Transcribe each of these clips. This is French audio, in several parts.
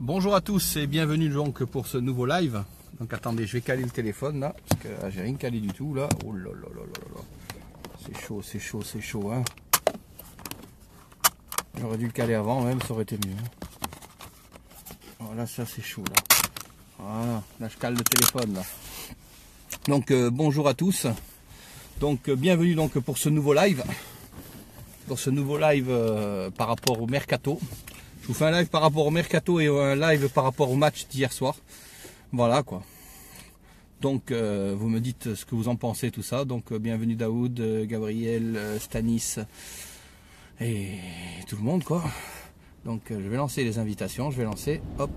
Bonjour à tous et bienvenue donc pour ce nouveau live. Donc attendez, je vais caler le téléphone là, parce que j'ai rien calé du tout là. Oh là là là là là. C'est chaud, c'est chaud, c'est chaud hein. J'aurais dû le caler avant même, ça aurait été mieux. Voilà, ça c'est chaud là. Voilà, là je cale le téléphone là. Donc bonjour à tous. Donc bienvenue donc pour ce nouveau live. Pour ce nouveau live par rapport au mercato. Je vous fais un live par rapport au mercato et un live par rapport au match d'hier soir. Voilà quoi. Donc vous me dites ce que vous en pensez tout ça. Donc bienvenue Daoud, Gabriel, Stanis et tout le monde quoi. Donc je vais lancer les invitations. Je vais lancer, hop.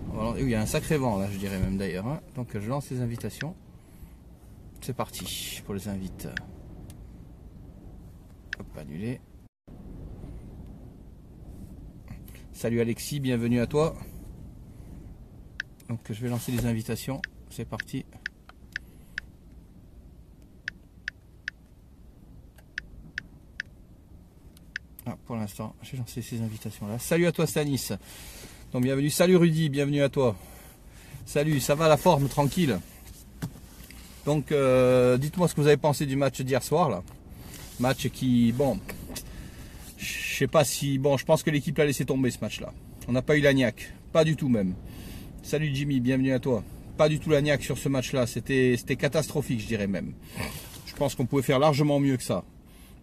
Voilà, il y a un sacré vent là je dirais même d'ailleurs. Hein. Donc je lance les invitations. C'est parti pour les invites. Hop, annuler. Salut Alexis, bienvenue à toi. Donc je vais lancer les invitations, c'est parti. Ah, pour l'instant, j'ai lancé ces invitations là. Salut à toi Stanis. Donc bienvenue, salut Rudy, bienvenue à toi. Salut, ça va la forme, tranquille. Donc dites-moi ce que vous avez pensé du match d'hier soir là. Match qui, bon, je sais pas si, bon, je pense que l'équipe l'a laissé tomber ce match là. On n'a pas eu la niaque, pas du tout même. Salut Jimmy, bienvenue à toi. Pas du tout la niaque sur ce match-là, c'était catastrophique je dirais même. Je pense qu'on pouvait faire largement mieux que ça.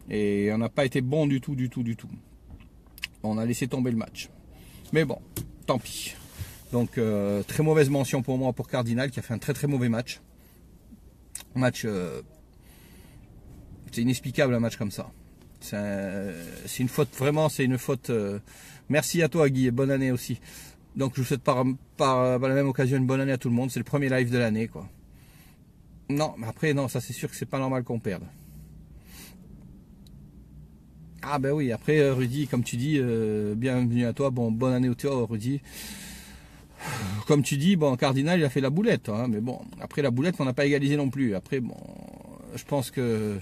Et on n'a pas été bon du tout. On a laissé tomber le match. Mais bon, tant pis. Donc très mauvaise mention pour moi pour Cardinal qui a fait un très mauvais match. Match, c'est inexplicable un match comme ça. C'est une faute, vraiment c'est une faute. Merci à toi Guy et bonne année aussi. Donc je vous souhaite par la même occasion une bonne année à tout le monde. C'est le premier live de l'année quoi. Non, mais après non, ça c'est sûr que c'est pas normal qu'on perde. Ah ben oui, après Rudy, comme tu dis, bienvenue à toi. Bon, bonne année au toi Rudy. Comme tu dis, bon, Cardinal il a fait la boulette, hein, mais bon, après la boulette on n'a pas égalisé non plus. Après bon, je pense que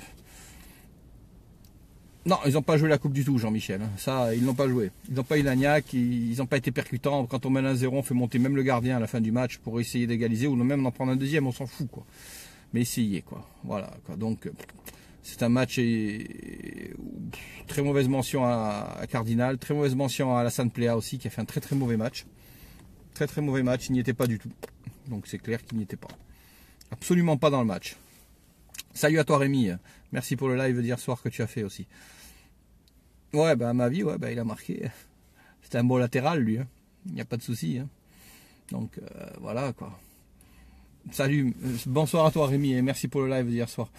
non, ils n'ont pas joué la coupe du tout, Jean-Michel. Ça, ils n'ont pas joué. Ils n'ont pas eu la niaque, ils n'ont pas été percutants. Quand on mène 1-0, on fait monter même le gardien à la fin du match pour essayer d'égaliser ou même d'en prendre un deuxième, on s'en fout quoi. Mais essayer quoi. Voilà quoi. Donc c'est un match très mauvaise mention à Cardinal, très mauvaise mention à Alassane Plea aussi qui a fait un très mauvais match. Très mauvais match, il n'y était pas du tout. Donc c'est clair qu'il n'y était pas. Absolument pas dans le match. Salut à toi Rémi. Merci pour le live d'hier soir que tu as fait aussi. Ouais, bah à ma vie, ouais, bah, il a marqué. C'était un bon latéral, lui. Hein. Il n'y a pas de souci. Hein. Donc, voilà, quoi. Salut, bonsoir à toi, Rémi, et merci pour le live d'hier soir.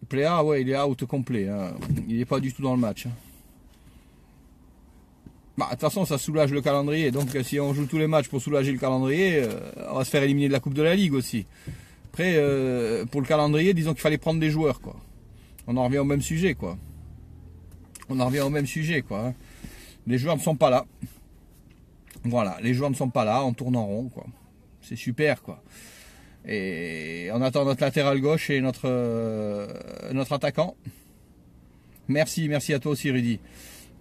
Pléa, ouais, il est out complet. Hein. Il n'est pas du tout dans le match. Hein. Bah, de toute façon, ça soulage le calendrier. Donc, si on joue tous les matchs pour soulager le calendrier, on va se faire éliminer de la Coupe de la Ligue aussi. Après, pour le calendrier, disons qu'il fallait prendre des joueurs, quoi. On en revient au même sujet quoi. Hein. Les joueurs ne sont pas là. Voilà, les joueurs ne sont pas là, on tourne en rond quoi. C'est super quoi. Et on attend notre latéral gauche et notre attaquant. Merci à toi aussi Rudy.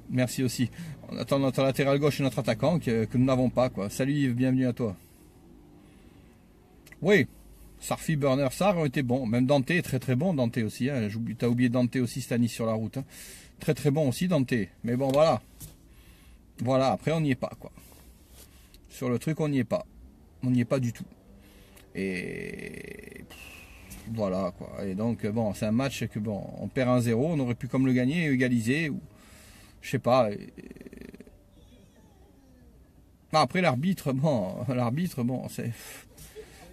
Merci aussi. On attend notre latéral gauche et notre attaquant que nous n'avons pas quoi. Salut Yves, bienvenue à toi. Oui. Sarfi, Burner, Sarr ont été bons. Même Dante est très bon. Dante aussi. Hein. T'as oublié Dante aussi, Stanis sur la route. Hein. Très bon aussi Dante. Mais bon voilà. Voilà, après on n'y est pas quoi. Sur le truc on n'y est pas. On n'y est pas du tout. Et voilà quoi. Et donc bon, c'est un match que bon, on perd 1-0. On aurait pu comme le gagner et égaliser. Ou je sais pas. Après l'arbitre, bon, c'est.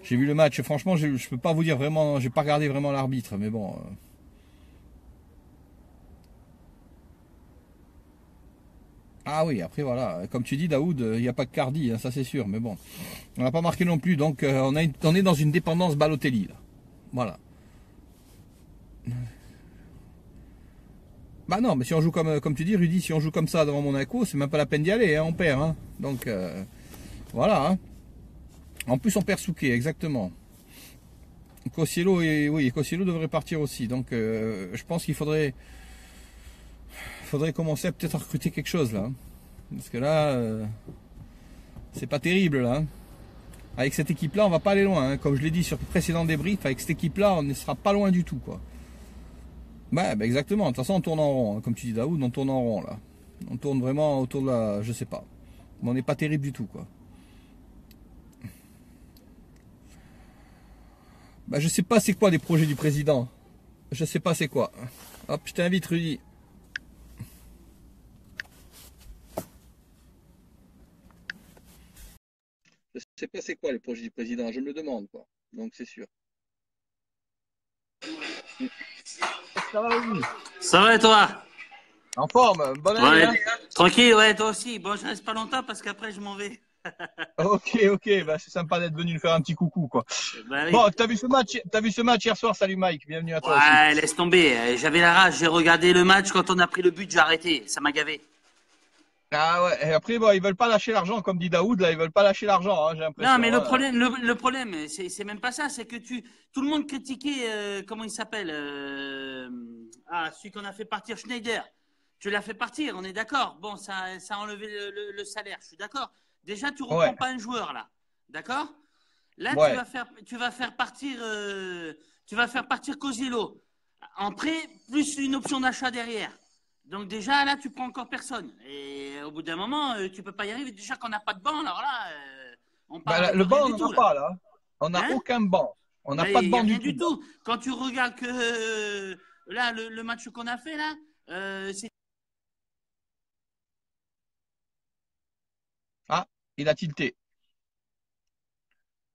J'ai vu le match, franchement, je peux pas vous dire vraiment, j'ai pas regardé vraiment l'arbitre, mais bon. Ah oui, après voilà, comme tu dis Daoud, il n'y a pas que Cardi, hein, ça c'est sûr, mais bon. On n'a pas marqué non plus, donc on est dans une dépendance Balotelli, là. Voilà. Bah non, mais si on joue comme tu dis, Rudy, si on joue comme ça devant Monaco, c'est même pas la peine d'y aller, hein, on perd, hein. Donc, voilà, hein. En plus, on perd Souquet, exactement. Kosciello, oui, Kosciello devrait partir aussi. Donc, je pense qu'il faudrait commencer à peut-être recruter quelque chose là. Parce que là, c'est pas terrible là. Hein. Avec cette équipe-là, on va pas aller loin. Hein. Comme je l'ai dit sur le précédent débrief, avec cette équipe-là, on ne sera pas loin du tout, quoi. Ouais, bah exactement. De toute façon, on tourne en rond. Hein. Comme tu dis, Daoud, on tourne en rond là. On tourne vraiment autour de la, je sais pas. Mais on n'est pas terrible du tout, quoi. Bah, je sais pas c'est quoi les projets du président. Je sais pas c'est quoi. Hop, je t'invite, Rudy. Je sais pas c'est quoi les projets du président. Je me le demande, quoi. Donc c'est sûr. Ça va, Rudy? Ça va et toi? En forme, bonne année. Ouais, Hein. tranquille, ouais, toi aussi. Bon, je reste pas longtemps parce qu'après je m'en vais. Ok, ok, bah c'est sympa d'être venu nous faire un petit coucou, quoi. Bah oui. Bon, t'as vu ce match hier soir, salut Mike, bienvenue à toi aussi. Ouais, laisse tomber. J'avais la rage. J'ai regardé le match. Quand on a pris le but, j'ai arrêté. Ça m'a gavé. Ah ouais, et après, bon, ils veulent pas lâcher l'argent, comme dit Daoud, là, ils veulent pas lâcher l'argent, hein, j'ai Non, mais l'impression. Hein. le problème, c'est même pas ça. C'est que tout le monde critiquait, comment il s'appelle celui qu'on a fait partir, Schneider. Tu l'as fait partir, on est d'accord. Bon, ça a enlevé le salaire. Je suis d'accord. Déjà, tu reprends Ouais, pas un joueur là, d'accord? Là, ouais. tu vas faire partir, Kozilo en prêt plus une option d'achat derrière. Donc déjà là, tu prends encore personne. Et au bout d'un moment, tu peux pas y arriver. Déjà qu'on n'a pas de banc, alors là, on Bah, parle de le rien banc, du on n'en tout a là. pas, là. On n'a Hein? aucun banc. On n'a pas Mais de il y a banc rien du tout, du là. tout. Quand tu regardes que là, le match qu'on a fait là, c'est Ah, il a tilté.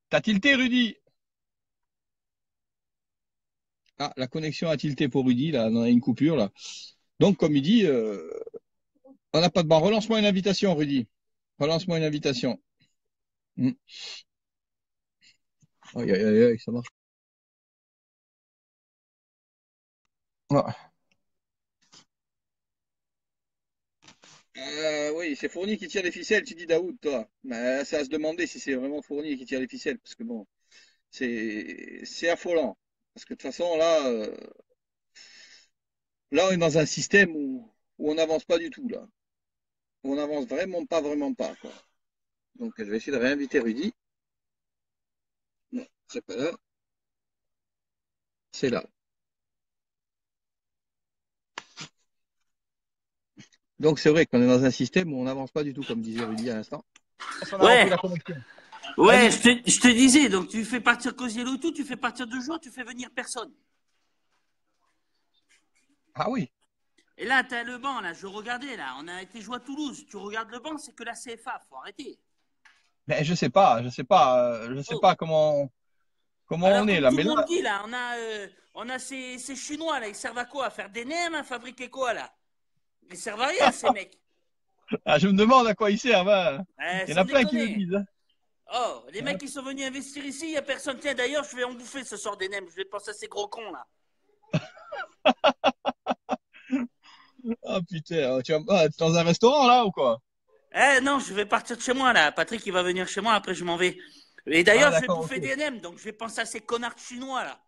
T'as tilté, Rudy? Ah, la connexion a tilté pour Rudy, là, on a une coupure, là. Donc, comme il dit, on n'a pas de banc. Relance-moi une invitation, Rudy. Relance-moi une invitation. Hmm. Aïe, aïe, aïe, aïe, ça marche. Ah. Oui, c'est Fournier qui tire les ficelles, tu dis Daoud, toi. Mais c'est à se demander si c'est vraiment Fournier qui tire les ficelles, parce que bon, c'est affolant. Parce que de toute façon, là, on est dans un système où on n'avance pas du tout, là. Où on n'avance vraiment pas, quoi. Donc, je vais essayer de réinviter Rudy. Non, c'est pas là, c'est là. Donc, c'est vrai qu'on est dans un système où on n'avance pas du tout, comme disait Rudy à l'instant. On a repris ouais, la connexion. ouais. Vas-y. Je te disais. Donc tu fais partir Kozilo et tout, tu fais partir 2 joueurs, tu fais venir personne. Ah oui. Et là, tu as le banc, là, je regardais, là, on a été joué à Toulouse. Tu regardes le banc, c'est que la CFA, faut arrêter. Mais je sais Oh. pas comment on Alors, est comme là. tout Mais le là, monde dit, là, on a ces Chinois, là, ils servent à quoi? À faire des nems, à fabriquer quoi, là? Ils servent à rien, ces mecs. je me demande à quoi ils servent. Hein. Il y en Sans a plein qui le déconner. disent. Hein. Oh, les mecs, ils sont venus investir ici, il n'y a personne. Tiens, d'ailleurs, je vais en bouffer ce soir des nems. Je vais penser à ces gros cons, là. Ah putain, t'es dans un restaurant là ou quoi? Eh, non, je vais partir de chez moi, là. Patrick, il va venir chez moi, après, je m'en vais. Et Ah d'ailleurs, je vais d'accord, bouffer ok. des nems, donc je vais penser à ces connards chinois, là.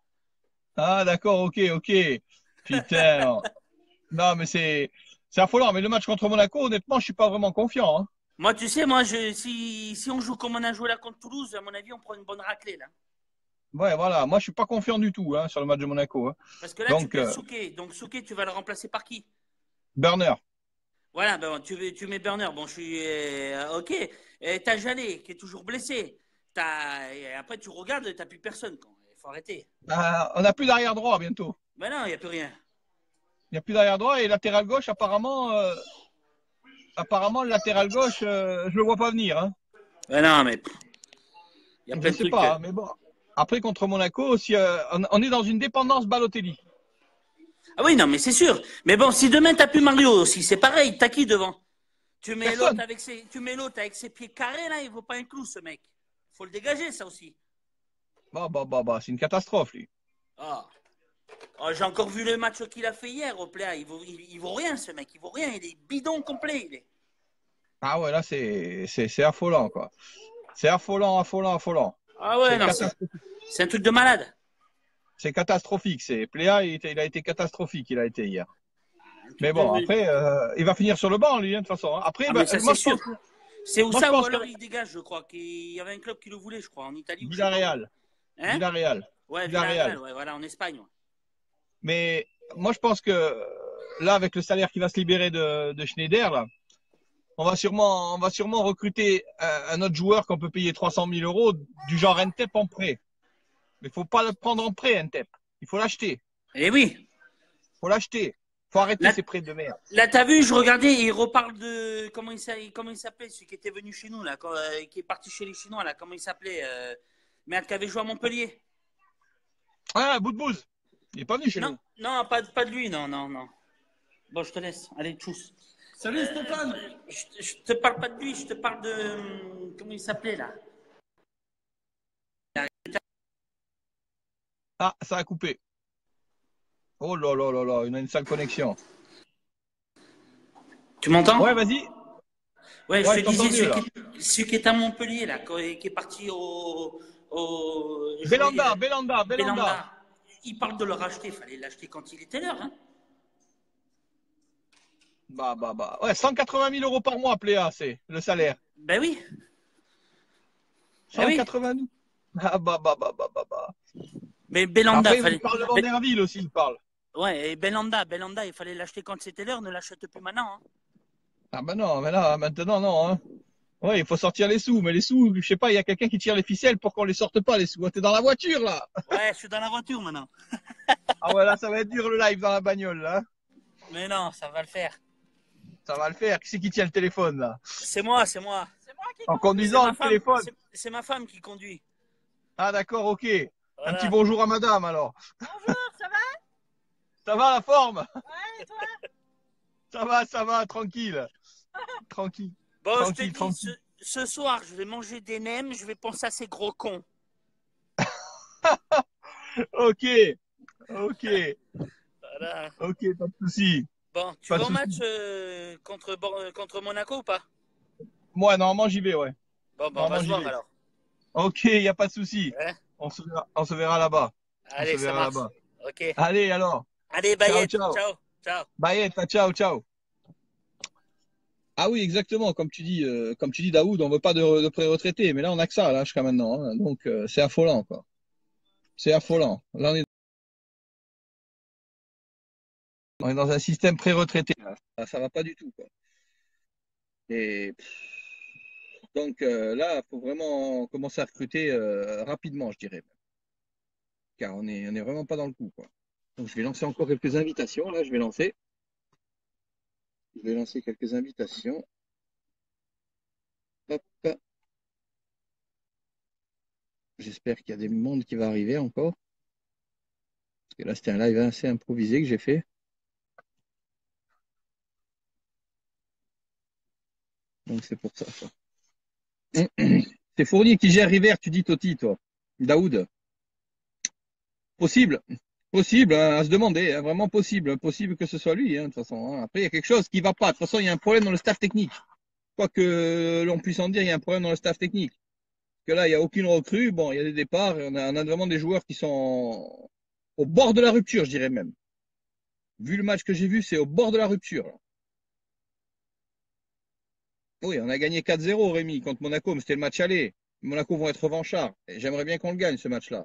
Ah d'accord, ok, ok. Putain. Non mais c'est affolant. Mais le match contre Monaco, honnêtement, je suis pas vraiment confiant. Hein. Moi, tu sais, moi, si on joue comme on a joué là contre Toulouse, à mon avis, on prend une bonne raclée, là. Ouais, voilà. Moi, je suis pas confiant du tout hein, sur le match de Monaco. Hein. Parce que là, tu Donc, perds Souquet. Donc, Souquet, tu vas le remplacer par qui? Burner. Voilà, ben, tu mets Burner. Bon, je suis OK. Et t'as Jallet qui est toujours blessé. Et après, tu regardes, t'as plus personne. Il faut arrêter. Ah, on n'a plus d'arrière droit bientôt. Ben non, il n'y a plus rien. Il n'y a plus d'arrière droit et latéral gauche, apparemment, le latéral gauche, je le vois pas venir. Hein. Ben non, mais il y a Je plein de sais trucs. pas, hein, mais bon. Après, contre Monaco, si, on est dans une dépendance Balotelli. Ah oui, non, mais c'est sûr. Mais bon, si demain t'as plus Mario aussi, c'est pareil. T'as qui devant? Personne. Tu mets l'autre avec ses pieds carrés là, il vaut pas un clou ce mec. Faut le dégager ça aussi. Bah, c'est une catastrophe, lui. Ah. Oh, j'ai encore vu le match qu'il a fait hier au Play. Il vaut rien ce mec, il vaut rien. Il est bidon complet. Il est. Ah ouais, là, c'est affolant, quoi. C'est affolant, affolant, affolant. Ah ouais, C'est non, catastrophique. c'est un truc de malade. C'est catastrophique. Pléa, il a été catastrophique, il a été hier. Mais bon, après, il va finir sur le banc, lui, hein, de toute façon, hein. Après, Ah, ben, mais ça, moi, c'est sûr. C'est où moi, je ça, ou pense alors qu'avec il dégage, je crois. Qu'il y avait un club qui le voulait, je crois, en Italie ou je sais pas où. Villarreal, Hein? Villarreal, Ouais, Villarreal, Villarreal. ouais, voilà, en Espagne. Ouais. Mais moi, je pense que là, avec le salaire qui va se libérer de Schneider, là, on va sûrement recruter un autre joueur qu'on peut payer 300 000 euros, du genre Ntep en prêt. Mais il faut pas le prendre en prêt, Ntep. Il faut l'acheter. Eh oui. Faut l'acheter. Faut arrêter Là, ces prêts de merde. là t'as vu, je regardais, il reparle de. Comment il s'appelait, celui qui était venu chez nous, là, qui est parti chez les Chinois, là, comment il s'appelait merde, qui avait joué à Montpellier. Ah, bout de bouse. Il est pas venu chez Non, nous. non, pas de lui, non, non, non. Bon, je te laisse. Allez, tchuss. Salut Stéphane. Je te parle pas de lui, je te parle de. Comment il s'appelait, là? Ah, ça a coupé. Oh là là là là, il a une sale connexion. Tu m'entends? Ouais, vas-y. Ouais, je Ouais, te je t'entends disais, mieux là. celui qui est à Montpellier, là, qui est parti jouer Belanda, Belanda, Belanda. Belanda. Il parle de le racheter, il fallait l'acheter quand il était l'heure. Hein. Bah, bah, bah. Ouais, 180 000 euros par mois, Pléa, c'est le salaire. Ben oui, ben oui. 180 000. Ah, bah, bah, bah, bah, bah, bah. Mais Belanda, Après, il fallait. parle de Vanderville aussi, il parle. Ouais, et Belanda, il fallait l'acheter quand c'était l'heure, ne l'achète plus maintenant. Hein. Ah, bah non, mais là, maintenant, non, hein. Ouais, il faut sortir les sous, mais les sous, je sais pas, il y a quelqu'un qui tire les ficelles pour qu'on les sorte pas, les sous. Ah, t'es dans la voiture, là. Ouais, je suis dans la voiture maintenant. Ah ouais, là, ça va être dur le live dans la bagnole, là. Mais non, ça va le faire. Ça va le faire. Qui c'est qui tient le téléphone, là? C'est moi, c'est moi. C'est moi qui En conduis. conduisant le téléphone. C'est ma femme qui conduit. Ah, d'accord, ok. Un petit Voilà. bonjour à madame, alors. Bonjour, ça va? Ça va, la forme? Ouais, et toi? Ça va, tranquille. Tranquille, Bon, je te tranquille, dis, tranquille. ce soir, je vais manger des nems, je vais penser à ces gros cons. Ok, ok, Voilà. ok, pas de souci. Bon, tu Pas de vas au souci. match contre Monaco ou pas? Moi, normalement, j'y vais, ouais. Bon, ben, on va Normalement, se j'y voir vais. alors. Ok, il n'y a pas de souci. Hein. On se verra là-bas. On se Allez, ça verra marche. là-bas. Ok. Allez, alors. Allez, Ciao, Bayette. ciao. Ciao. Ciao. Bye, ciao, ciao. Ah oui, exactement. Comme tu dis, Daoud, on veut pas de pré-retraité, mais là, on a que ça, là, jusqu'à maintenant, hein. Donc, c'est affolant, quoi. C'est affolant. Là, on est dans un système pré-retraité, là. Ça va pas du tout, quoi. Et donc, là, il faut vraiment commencer à recruter rapidement, je dirais. Car on est vraiment pas dans le coup, quoi. Donc, je vais lancer encore quelques invitations. Là, je vais lancer quelques invitations. Hop. J'espère qu'il y a des mondes qui va arriver encore. Parce que là, c'était un live assez improvisé que j'ai fait. Donc, c'est pour ça, quoi. C'est Fournier qui gère River, tu dis Toti, toi. Daoud. Possible. Possible, hein, à se demander, hein, vraiment possible. Possible que ce soit lui, hein, de toute façon. Hein. Après, il y a quelque chose qui va pas. De toute façon, il y a un problème dans le staff technique. Quoi que l'on puisse en dire, il y a un problème dans le staff technique. Parce que là, il n'y a aucune recrue. Bon, il y a des départs. On a vraiment des joueurs qui sont au bord de la rupture, je dirais même. Vu le match que j'ai vu, c'est au bord de la rupture. Là. Oui, on a gagné 4-0, Rémi, contre Monaco, mais c'était le match aller. Monaco vont être revanchards. Et j'aimerais bien qu'on le gagne, ce match-là.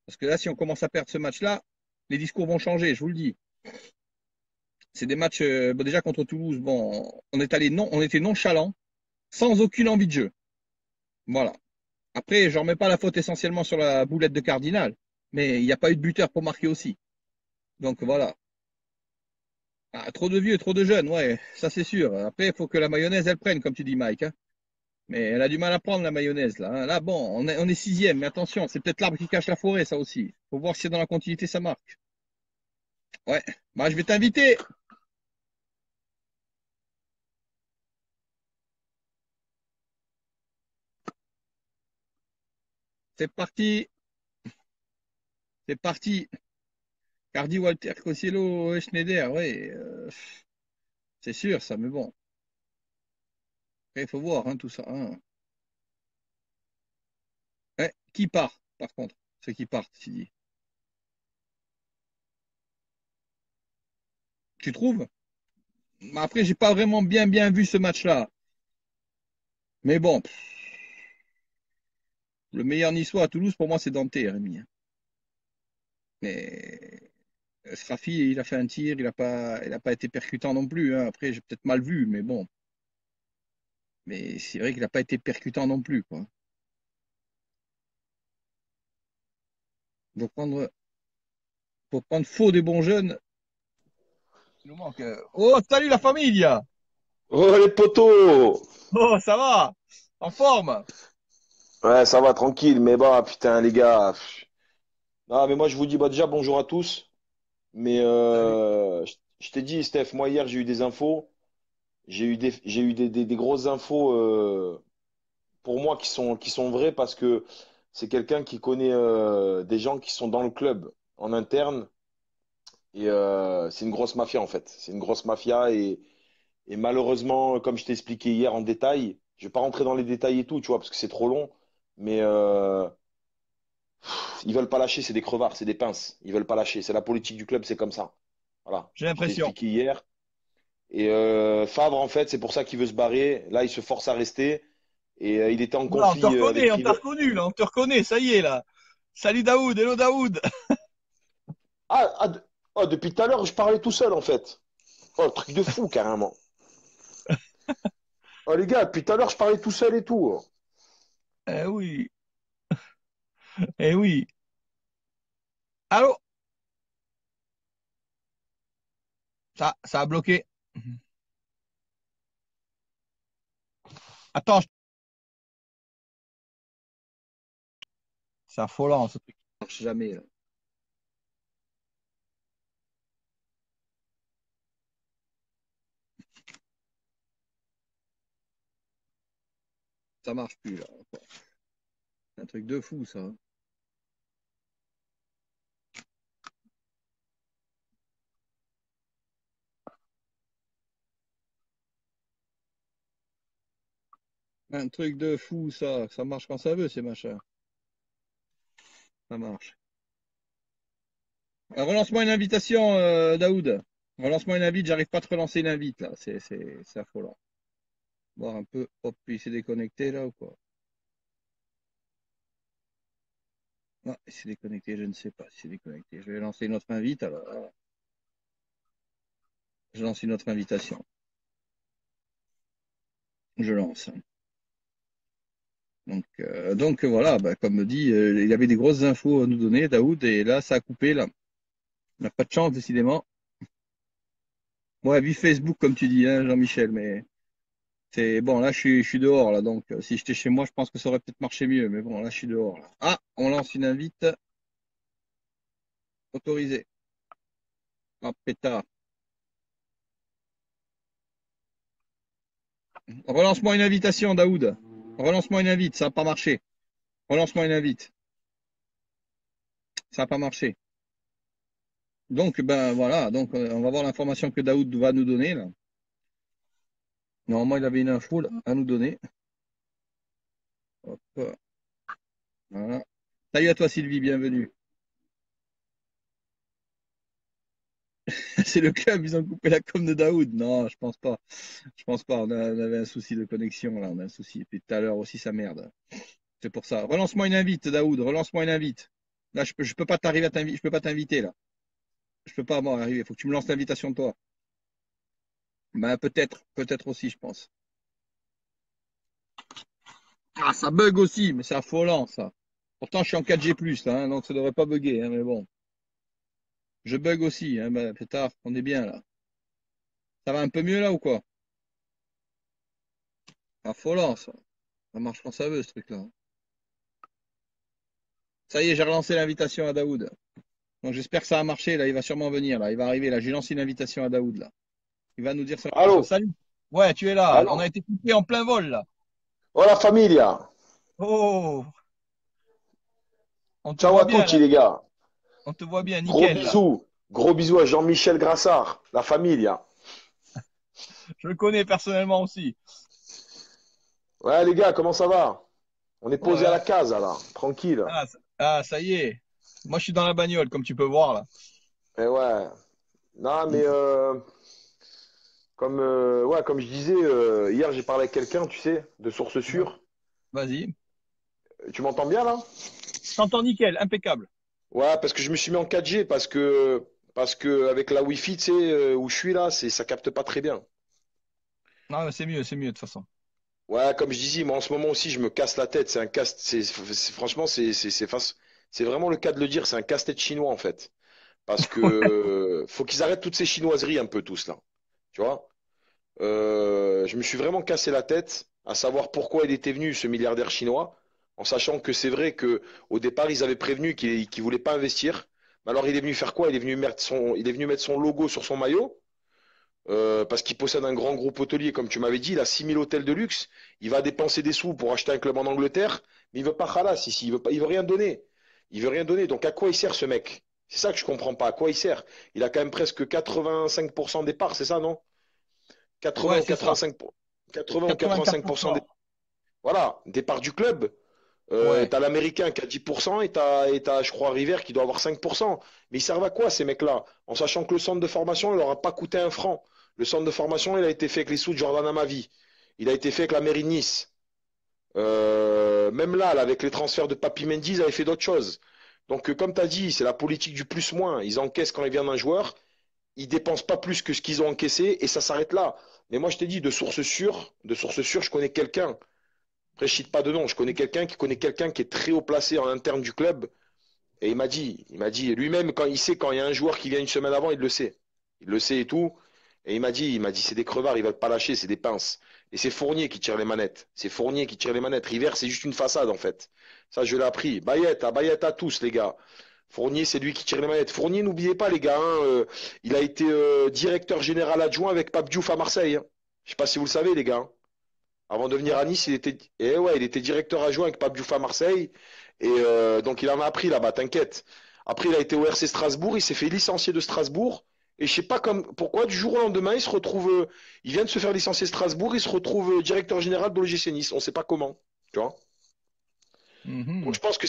Parce que là, si on commence à perdre ce match-là, les discours vont changer, je vous le dis. C'est des matchs, bon, déjà contre Toulouse, bon, on était nonchalant, sans aucune envie de jeu. Voilà. Après, je ne remets pas la faute essentiellement sur la boulette de Cardinal, mais il n'y a pas eu de buteur pour marquer aussi. Donc voilà. Ah, trop de vieux, trop de jeunes, ouais, ça c'est sûr. Après, il faut que la mayonnaise, elle prenne, comme tu dis, Mike. Hein. Mais elle a du mal à prendre la mayonnaise, là. Hein. Là, bon, on est sixième, mais attention, c'est peut-être l'arbre qui cache la forêt, ça aussi. Faut voir si dans la continuité, ça marque. Ouais. Bah, je vais t'inviter. C'est parti. C'est parti. Cardi, Walter, Cosiello, Schneider, ouais. C'est sûr, ça, mais bon. Après, il faut voir, hein, tout ça. Hein. Ouais. Qui part, par contre? Ceux qui partent, tu dis. Tu trouves? Après, j'ai pas vraiment bien vu ce match-là. Mais bon, le meilleur niçois à Toulouse, pour moi, c'est Dante, Rémi. Mais Srafi, il a fait un tir, il a pas été percutant non plus, hein. Après, j'ai peut-être mal vu, mais bon. Mais c'est vrai qu'il n'a pas été percutant non plus, quoi. Pour prendre faux des bons jeunes, il nous manque. Oh, salut la famille! Oh les potos! Oh, ça va? En forme? Ouais, ça va, tranquille, mais bah, putain, les gars. Ah, mais moi, je vous dis bah, déjà bonjour à tous. Mais Salut. je t'ai dit, Steph, moi, hier, j'ai eu des infos. J'ai eu des grosses infos pour moi qui sont vraies parce que c'est quelqu'un qui connaît des gens qui sont dans le club en interne. Et c'est une grosse mafia, en fait. C'est une grosse mafia. Et malheureusement, comme je t'ai expliqué hier en détail, je vais pas rentrer dans les détails et tout, tu vois, parce que c'est trop long. Mais ils veulent pas lâcher, c'est des crevards, c'est des pinces. Ils veulent pas lâcher. C'est la politique du club, c'est comme ça. Voilà. J'ai Je t'ai l'impression. expliqué hier. Et Favre, en fait, c'est pour ça qu'il veut se barrer. Là, il se force à rester. Et il était en Voilà, on te conflit avec reconnaît, on t'a River. reconnu, là, on te reconnaît, ça y est, là. Salut Daoud, hello Daoud. Ah, depuis tout à l'heure, je parlais tout seul, en fait. Oh, truc de fou, carrément. Oh, les gars, depuis tout à l'heure, je parlais tout seul et tout. Eh oui, eh oui. Allô? Ça a bloqué. Attends, c'est affolant, ce truc. Ça marche jamais, là. Ça marche plus, là. C'est un truc de fou, ça. Un truc de fou, ça. Ça marche quand ça veut, ces machins. Ça marche. Relance-moi une invitation, Daoud. Relance-moi une invite, j'arrive pas à te relancer une invite, là. C'est affolant. Voir un peu. Hop, il s'est déconnecté, là, ou quoi? Non, il s'est déconnecté, je ne sais pas s'il s'est déconnecté. Je vais lancer une autre invite, alors. Je lance une autre invitation. Je lance. Donc voilà, bah, comme dit, il avait des grosses infos à nous donner, Daoud, et là, ça a coupé, là. On n'a pas de chance, décidément. Ouais, vive Facebook, comme tu dis, hein, Jean-Michel, mais c'est bon, là, je suis dehors, là, donc si j'étais chez moi, je pense que ça aurait peut-être marché mieux, mais bon, là, je suis dehors, là. Ah, on lance une invite autorisée. Ah, pétard. Relance-moi une invitation, Daoud. Relance-moi une invite, ça n'a pas marché. Relance-moi une invite. Ça n'a pas marché. Donc, ben voilà, donc on va voir l'information que Daoud va nous donner, là. Normalement, il avait une info là, à nous donner. Hop, voilà. Salut à toi, Sylvie, bienvenue. C'est le club, ils ont coupé la com de Daoud. Non, je pense pas. Je pense pas. On avait un souci de connexion, là. On a un souci. Et puis tout à l'heure aussi, ça merde. C'est pour ça. Relance-moi une invite, Daoud. Relance-moi une invite. Là, je peux pas t'arriver à t'inviter. Je peux pas t'inviter, là. Je peux pas, moi, arriver. Il faut que tu me lances l'invitation, toi. Ben, peut-être aussi, je pense. Ah, ça bug aussi, mais c'est affolant, ça. Pourtant, je suis en 4G+, là, hein, donc ça devrait pas bugger, hein, mais bon. Je bug aussi, hein, ben, pétard, on est bien, là. Ça va un peu mieux, là, ou quoi? Affolant, ça. Ça marche quand ça veut, ce truc-là. Ça y est, j'ai relancé l'invitation à Daoud. Donc j'espère que ça a marché. Là, il va sûrement venir. Là, il va arriver. Là, j'ai lancé une invitation à Daoud. Là, il va nous dire son invitation. Allô? Salut. Ouais, tu es là. On a Allô? été coupé en plein vol là. Oh la familia! Oh, on te Ciao voit à bien tutti, là. les gars. On te voit bien, Gros nickel là. bisous. Gros bisous à Jean-Michel Grassard, la familia. Je le connais personnellement aussi. Ouais, les gars, comment ça va? On est posé à la Ouais. case, là. Tranquille. Ça y est. Moi, je suis dans la bagnole, comme tu peux voir là. Et ouais. Non, mais comme je disais, hier j'ai parlé avec quelqu'un, tu sais, de sources Ouais. sûres. Vas-y. Tu m'entends bien là? Je t'entends nickel, impeccable. Ouais, parce que je me suis mis en 4G parce que avec la Wi-Fi, tu sais, où je suis là, ça capte pas très bien. Non, c'est mieux de toute façon. Ouais, comme je disais, moi en ce moment aussi, je me casse la tête. C'est un casse, franchement, c'est vraiment le cas de le dire. C'est un casse-tête chinois en fait, parce que faut qu'ils arrêtent toutes ces chinoiseries un peu tous là. Tu vois? Je me suis vraiment cassé la tête à savoir pourquoi il était venu ce milliardaire chinois, en sachant que c'est vrai que au départ ils avaient prévenu qu'il voulait pas investir. Mais alors il est venu faire quoi? Il est venu mettre son logo sur son maillot. Parce qu'il possède un grand groupe hôtelier, comme tu m'avais dit, il a 6000 hôtels de luxe, il va dépenser des sous pour acheter un club en Angleterre, mais il veut pas Khalas ici, il veut rien donner. Il veut rien donner. Donc à quoi il sert ce mec? C'est ça que je comprends pas. À quoi il sert? Il a quand même presque 85% des parts, c'est ça, non? 80 Ouais, ou c'est ça. 85 pour- 80 ou 85% des, 84%. voilà, des parts du club. Ouais. T'as l'Américain qui a 10% et t'as, je crois, River qui doit avoir 5%. Mais ils servent à quoi ces mecs-là? En sachant que le centre de formation, il leur a pas coûté un franc. Le centre de formation, il a été fait avec les sous de Jordan Amavi. Il a été fait avec la mairie de Nice. Même là, avec les transferts de Papi Mendy, ils avaient fait d'autres choses. Donc, comme tu as dit, c'est la politique du plus-moins. Ils encaissent quand ils viennent d'un joueur, ils dépensent pas plus que ce qu'ils ont encaissé et ça s'arrête là. Mais moi, je t'ai dit, de source sûre, je connais quelqu'un. Après, je cite pas de nom. Je connais quelqu'un qui connaît quelqu'un qui est très haut placé en interne du club. Et il m'a dit lui-même, quand il sait, quand il y a un joueur qui vient une semaine avant, il le sait. Il le sait et tout. Et il m'a dit, c'est des crevards, ils veulent pas lâcher, c'est des pinces. Et c'est Fournier qui tire les manettes. C'est Fournier qui tire les manettes. River, c'est juste une façade, en fait. Ça, je l'ai appris. Bayet à tous, les gars. Fournier, c'est lui qui tire les manettes. Fournier, n'oubliez pas, les gars, hein, il a été directeur général adjoint avec Pape Diouf à Marseille, hein. Je sais pas si vous le savez, les gars, hein. Avant de venir Ouais. à Nice, il était directeur adjoint avec Pape Diouf à Marseille. Et donc, il en a appris là-bas, t'inquiète. Après, il a été au RC Strasbourg, il s'est fait licencier de Strasbourg. Et je sais pas pourquoi, du jour au lendemain, il vient de se faire licencier de Strasbourg, il se retrouve directeur général de l'OGC Nice. On sait pas comment, tu vois. Donc, Mhm. je pense que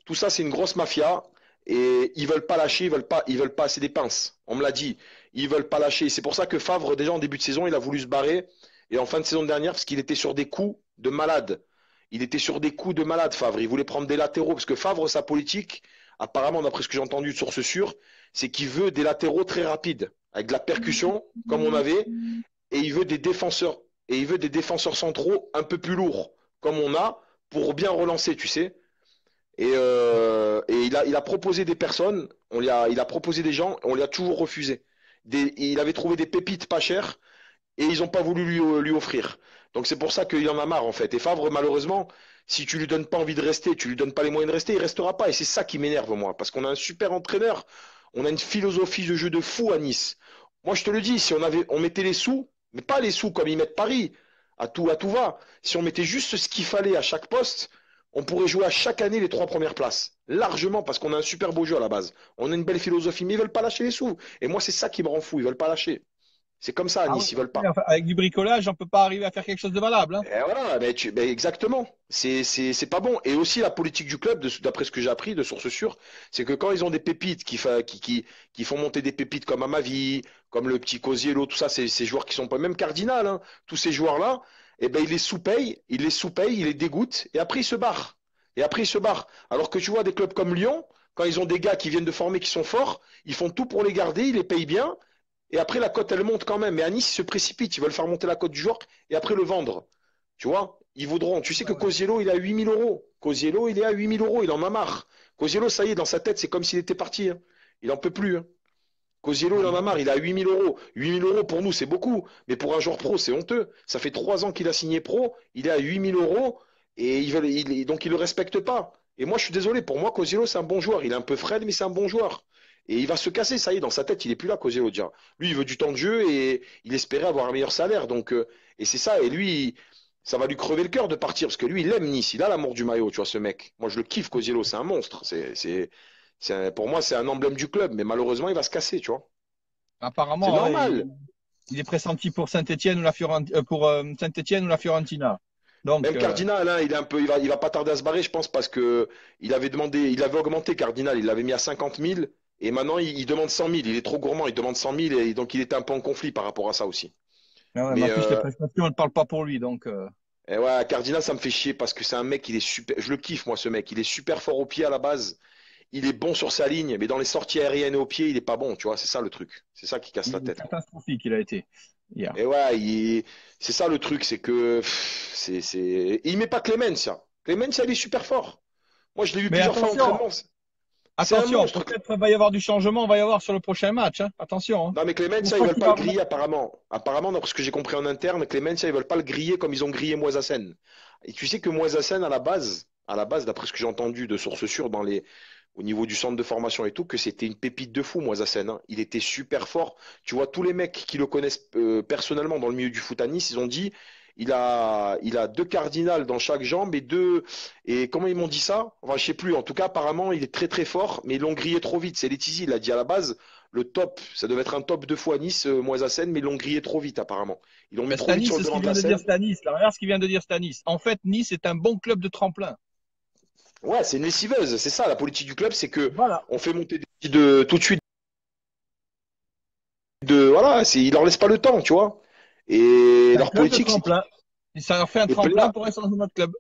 tout ça, c'est une grosse mafia. Et ils veulent pas lâcher, ils veulent pas, c'est des pinces. On me l'a dit. Ils veulent pas lâcher. C'est pour ça que Favre, déjà en début de saison, il a voulu se barrer. Et en fin de saison dernière, parce qu'il était sur des coups de malade. Il était sur des coups de malade, Favre. Il voulait prendre des latéraux. Parce que Favre, sa politique, apparemment, d'après ce que j'ai entendu de sources sûres, c'est qu'il veut des latéraux très rapides. Avec de la percussion, comme on avait. Et il veut des défenseurs. Et il veut des défenseurs centraux un peu plus lourds, comme on a, pour bien relancer, tu sais. Et il a proposé des personnes, il a proposé des gens, on lui a toujours refusé. Il avait trouvé des pépites pas chères et ils n'ont pas voulu lui offrir. Donc c'est pour ça qu'il en a marre en fait. Et Favre, malheureusement, si tu lui donnes pas envie de rester, tu lui donnes pas les moyens de rester, il restera pas. Et c'est ça qui m'énerve moi, parce qu'on a un super entraîneur, on a une philosophie de jeu de fou à Nice. Moi je te le dis, si on mettait les sous, mais pas les sous comme ils mettent Paris, à tout va. Si on mettait juste ce qu'il fallait à chaque poste, on pourrait jouer à chaque année les 3 premières places. Largement, parce qu'on a un super beau jeu à la base. On a une belle philosophie, mais ils veulent pas lâcher les sous. Et moi, c'est ça qui me rend fou. Ils veulent pas lâcher. C'est comme ça à Ah oui, Nice, ils veulent oui, pas. enfin, avec du bricolage, on peut pas arriver à faire quelque chose de valable, hein. Et voilà, mais exactement. C'est pas bon. Et aussi la politique du club, d'après ce que j'ai appris de sources sûres, c'est que quand ils ont des pépites qui font monter des pépites comme Amavi, comme le petit Cosiello, tout ça, ces joueurs qui sont pas même Cardinal, hein, tous ces joueurs-là, eh ben ils les dégoûtent, et après ils se barrent. Et après ils se barrent. Alors que tu vois des clubs comme Lyon, quand ils ont des gars qui viennent de former qui sont forts, ils font tout pour les garder, ils les payent bien, et après la cote elle monte quand même. Mais à Nice, ils se précipitent, ils veulent faire monter la cote du joueur et après le vendre. Tu vois, ils voudront. Tu sais Ouais, que ouais. Cosiello, il est à 8000 euros. Cosiello, il est à 8000 euros. Il en a marre. Cosiello, ça y est, dans sa tête, c'est comme s'il était parti, hein. Il en peut plus, hein. Cosiello, il Ah en a bah marre. oui. Il est à 8000 euros. 8000 euros pour nous, c'est beaucoup. Mais pour un joueur pro, c'est honteux. Ça fait 3 ans qu'il a signé pro. Il est à 8000 euros. Et donc, il le respecte pas. Et moi, je suis désolé. Pour moi, Cosiello, c'est un bon joueur. Il est un peu frêle, mais c'est un bon joueur. Et il va se casser, ça y est, dans sa tête, il est plus là, Cosiello, déjà. Lui, il veut du temps de jeu et il espérait avoir un meilleur salaire. Donc, et c'est ça. Et lui, ça va lui crever le cœur de partir parce que lui, il aime Nice. Il a l'amour du maillot, tu vois, ce mec. Moi, je le kiffe, Cosiello. C'est un monstre. Pour moi, c'est un emblème du club. Mais malheureusement, il va se casser, tu vois. C'est Apparemment, ouais, normal. il est pressenti pour Saint-Étienne ou Saint-Étienne ou la Fiorentina. Donc, Même Cardinal, hein, il va pas tarder à se barrer, je pense, parce que il avait augmenté Cardinal, il l'avait mis à 50 000, et maintenant il demande 100 000. Il est trop gourmand, il demande 100 000, et donc il était un peu en conflit par rapport à ça aussi. Ah ouais, mais Mais en plus, les prestations, elles ne parlent pas pour lui. Donc, et ouais, Cardinal, ça me fait chier parce que c'est un mec, il est super. Je le kiffe, moi, ce mec. Il est super fort au pied à la base. Il est bon sur sa ligne, mais dans les sorties aériennes et au pied, il est pas bon, tu vois. C'est ça le truc. C'est ça qui casse la il est tête, quoi. catastrophique, il a été hier. Et ouais, c'est ça le truc, c'est que il met pas Clemencia. Clemencia, il est super fort. Moi, je l'ai vu Mais plusieurs fois à attention, l'entraînement. C'est un attention, monstre. peut-être va y avoir du changement, va y avoir sur le prochain match, hein. Attention, hein. Non, mais Une Clemencia, ils fois veulent qu'il pas le va vraiment. griller apparemment. Apparemment, d'après ce que j'ai compris en interne, Clemencia, ils veulent pas le griller comme ils ont grillé Moisassen. Et tu sais que Moisassen, à la base, d'après ce que j'ai entendu de sources sûres au niveau du centre de formation et tout, que c'était une pépite de fou, Moisassen, hein. Il était super fort. Tu vois, tous les mecs qui le connaissent personnellement dans le milieu du foot à Nice, ils ont dit, il a deux cardinals dans chaque jambe et comment ils m'ont dit ça? Enfin, je sais plus. En tout cas, apparemment, il est très très fort, mais ils l'ont grillé trop vite. C'est Letizy, il l'a dit à la base. Le top, ça devait être un top de fois à Nice, Moisassen, mais ils l'ont grillé trop vite apparemment. Ils l'ont mis Ben, trop vite Stanis, sur le c'est ce devant qu'il de la vient de dire scène. Stanis. Là, regarde ce qu'il vient de dire Stanis. En fait, Nice est un bon club de tremplin. Ouais, c'est une lessiveuse, c'est ça la politique du club, c'est que Voilà. on fait monter des petits de tout de suite voilà, ils leur laissent pas le temps, tu vois. Et C'est un leur club de politique, c'est tremplin. Et ça leur fait un et tremplin Pléa, pour être dans notre club.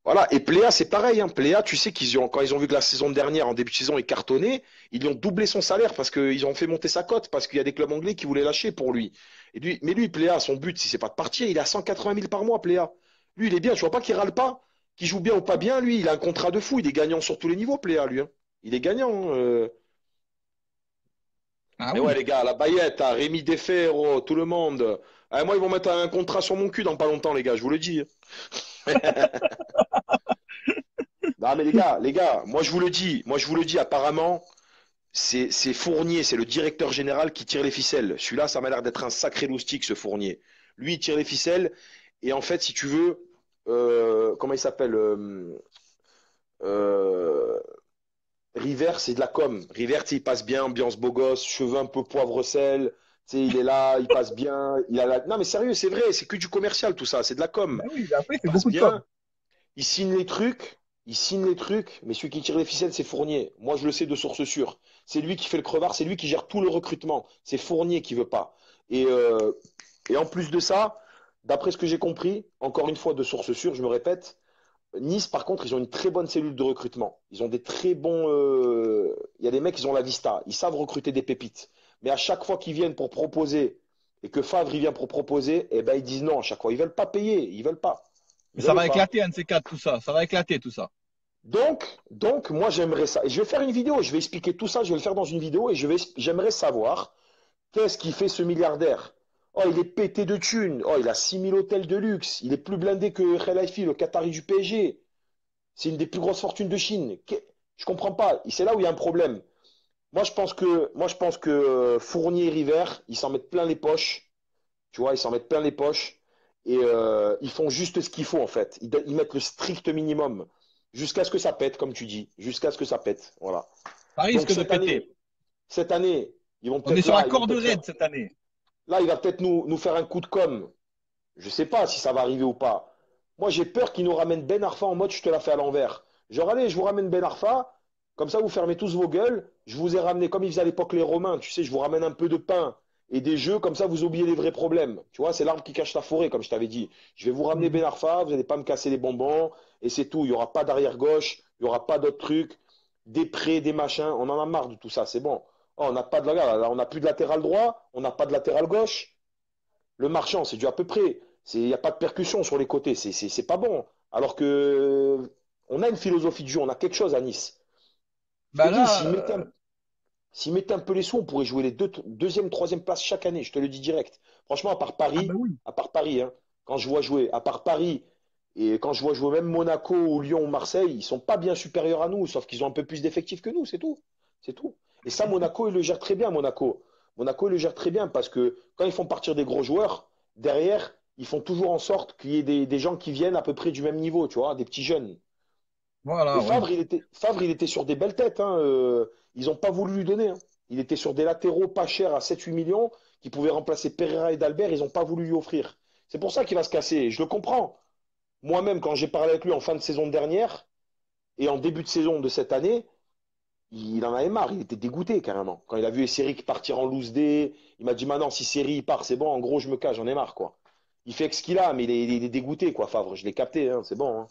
voilà, et Pléa, c'est pareil, hein. Pléa, tu sais quand ils ont vu que la saison dernière, en début de saison, il cartonnait, ils lui ont doublé son salaire parce qu'ils ont fait monter sa cote, parce qu'il y a des clubs anglais qui voulaient lâcher pour lui. Mais lui, Pléa, son but, si c'est pas de partir, il a 180 000 par mois, Pléa. Lui, il est bien, tu vois pas qu'il râle pas, qu'il joue bien ou pas bien, lui, il a un contrat de fou, il est gagnant sur tous les niveaux, Pléa, lui, hein. Il est gagnant, hein. Ah Mais ouais, oui. les gars, la Bayette, à Rémi Deferro, tout le monde. Ah, moi, ils vont mettre un contrat sur mon cul dans pas longtemps, les gars, je vous le dis. Non, mais les gars, moi je vous le dis, apparemment, c'est Fournier, c'est le directeur général qui tire les ficelles. Celui-là, ça m'a l'air d'être un sacré loustic, ce Fournier. Lui, il tire les ficelles, et en fait, si tu veux, comment il s'appelle euh, River, c'est de la com. River, tu sais, il passe bien, ambiance beau gosse, cheveux un peu poivre-sel. Tu sais, il est là, il passe bien. Non, mais sérieux, c'est vrai, c'est que du commercial, tout ça, c'est de la com. Ben oui, après, il Il fait passe beaucoup de com. bien, il signe les trucs, mais celui qui tire les ficelles, c'est Fournier. Moi, je le sais de source sûre. C'est lui qui fait le crevard, c'est lui qui gère tout le recrutement. C'est Fournier qui veut pas. Et, euh, et en plus de ça, d'après ce que j'ai compris, encore une fois de source sûre, je me répète, Nice, par contre, ils ont une très bonne cellule de recrutement. Ils ont des très bons. Il y a des mecs, ils ont la vista. Ils savent recruter des pépites. Mais à chaque fois qu'ils viennent pour proposer et que Favre il vient pour proposer, eh ben ils disent non à chaque fois. Ils veulent pas payer. Ils veulent pas. Mais Ils ça veulent va pas. éclater, un de ces quatre, tout ça. Ça va éclater, tout ça. Donc, moi, j'aimerais ça. Et je vais faire une vidéo. Je vais expliquer tout ça. Je vais le faire dans une vidéo et j'aimerais savoir qu'est-ce qui fait ce milliardaire. Oh, il est pété de thunes. Oh, il a 6000 hôtels de luxe. Il est plus blindé que Khelaïfi, le Qatari du PSG. C'est une des plus grosses fortunes de Chine. Je comprends pas. Et c'est là où il y a un problème. Moi, je pense que Fournier et River, ils s'en mettent plein les poches. Tu vois, ils s'en mettent plein les poches. Et ils font juste ce qu'il faut, en fait. Ils mettent le strict minimum. Jusqu'à ce que ça pète, comme tu dis. Jusqu'à ce que ça pète. Voilà. Ça Donc risque de péter. cette année, ils vont On est peut-être sur la là, ils vont corde peut-être faire. raide cette année. Là, il va peut-être nous faire un coup de com'. Je sais pas si ça va arriver ou pas. Moi, j'ai peur qu'ils nous ramènent Ben Arfa en mode je te la fais à l'envers. Genre, allez, je vous ramène Ben Arfa, comme ça vous fermez tous vos gueules. Je vous ai ramené, comme ils faisaient à l'époque les Romains, tu sais, je vous ramène un peu de pain et des jeux, comme ça vous oubliez les vrais problèmes. Tu vois, c'est l'arbre qui cache la forêt, comme je t'avais dit. Je vais vous ramener Ben Mhm. Arfa, vous n'allez pas me casser les bonbons, et c'est tout. Il n'y aura pas d'arrière gauche, il n'y aura pas d'autres trucs, des prêts, des machins. On en a marre de tout ça, c'est bon. Oh, on n'a pas de là, on n'a plus de latéral droit, on n'a pas de latéral gauche. Le marchand, c'est dû à peu près. Il n'y a pas de percussion sur les côtés. C'est pas bon. Alors que on a une philosophie de jeu, on a quelque chose à Nice. Je te Bah dis, là, s'ils mettaient un peu les sous, on pourrait jouer les deuxième, troisième place chaque année. Je te le dis direct. Franchement, ah bah oui. À part Paris, hein, quand je vois jouer, à part Paris, et quand je vois jouer même Monaco ou Lyon ou Marseille, ils sont pas bien supérieurs à nous, sauf qu'ils ont un peu plus d'effectifs que nous, c'est tout. C'est tout. Et ça, Monaco, il le gère très bien, Monaco. Monaco, il le gère très bien parce que quand ils font partir des gros joueurs, derrière, ils font toujours en sorte qu'il y ait des gens qui viennent à peu près du même niveau, tu vois, des petits jeunes. Et Voilà, oui. Favre, il était sur des belles têtes, hein, ils n'ont pas voulu lui donner, hein. Il était sur des latéraux pas chers à 7-8 millions qui pouvaient remplacer Pereira et Dalbert. Ils n'ont pas voulu lui offrir. C'est pour ça qu'il va se casser. Je le comprends. Moi-même, quand j'ai parlé avec lui en fin de saison dernière et en début de saison de cette année, il en avait marre, il était dégoûté carrément. Quand il a vu Esseric partir en loose day, il m'a dit maintenant si Seri part, c'est bon, en gros je me cache, j'en ai marre quoi. Il fait que ce qu'il a, mais il est dégoûté quoi, Favre. Je l'ai capté, hein, c'est bon, hein.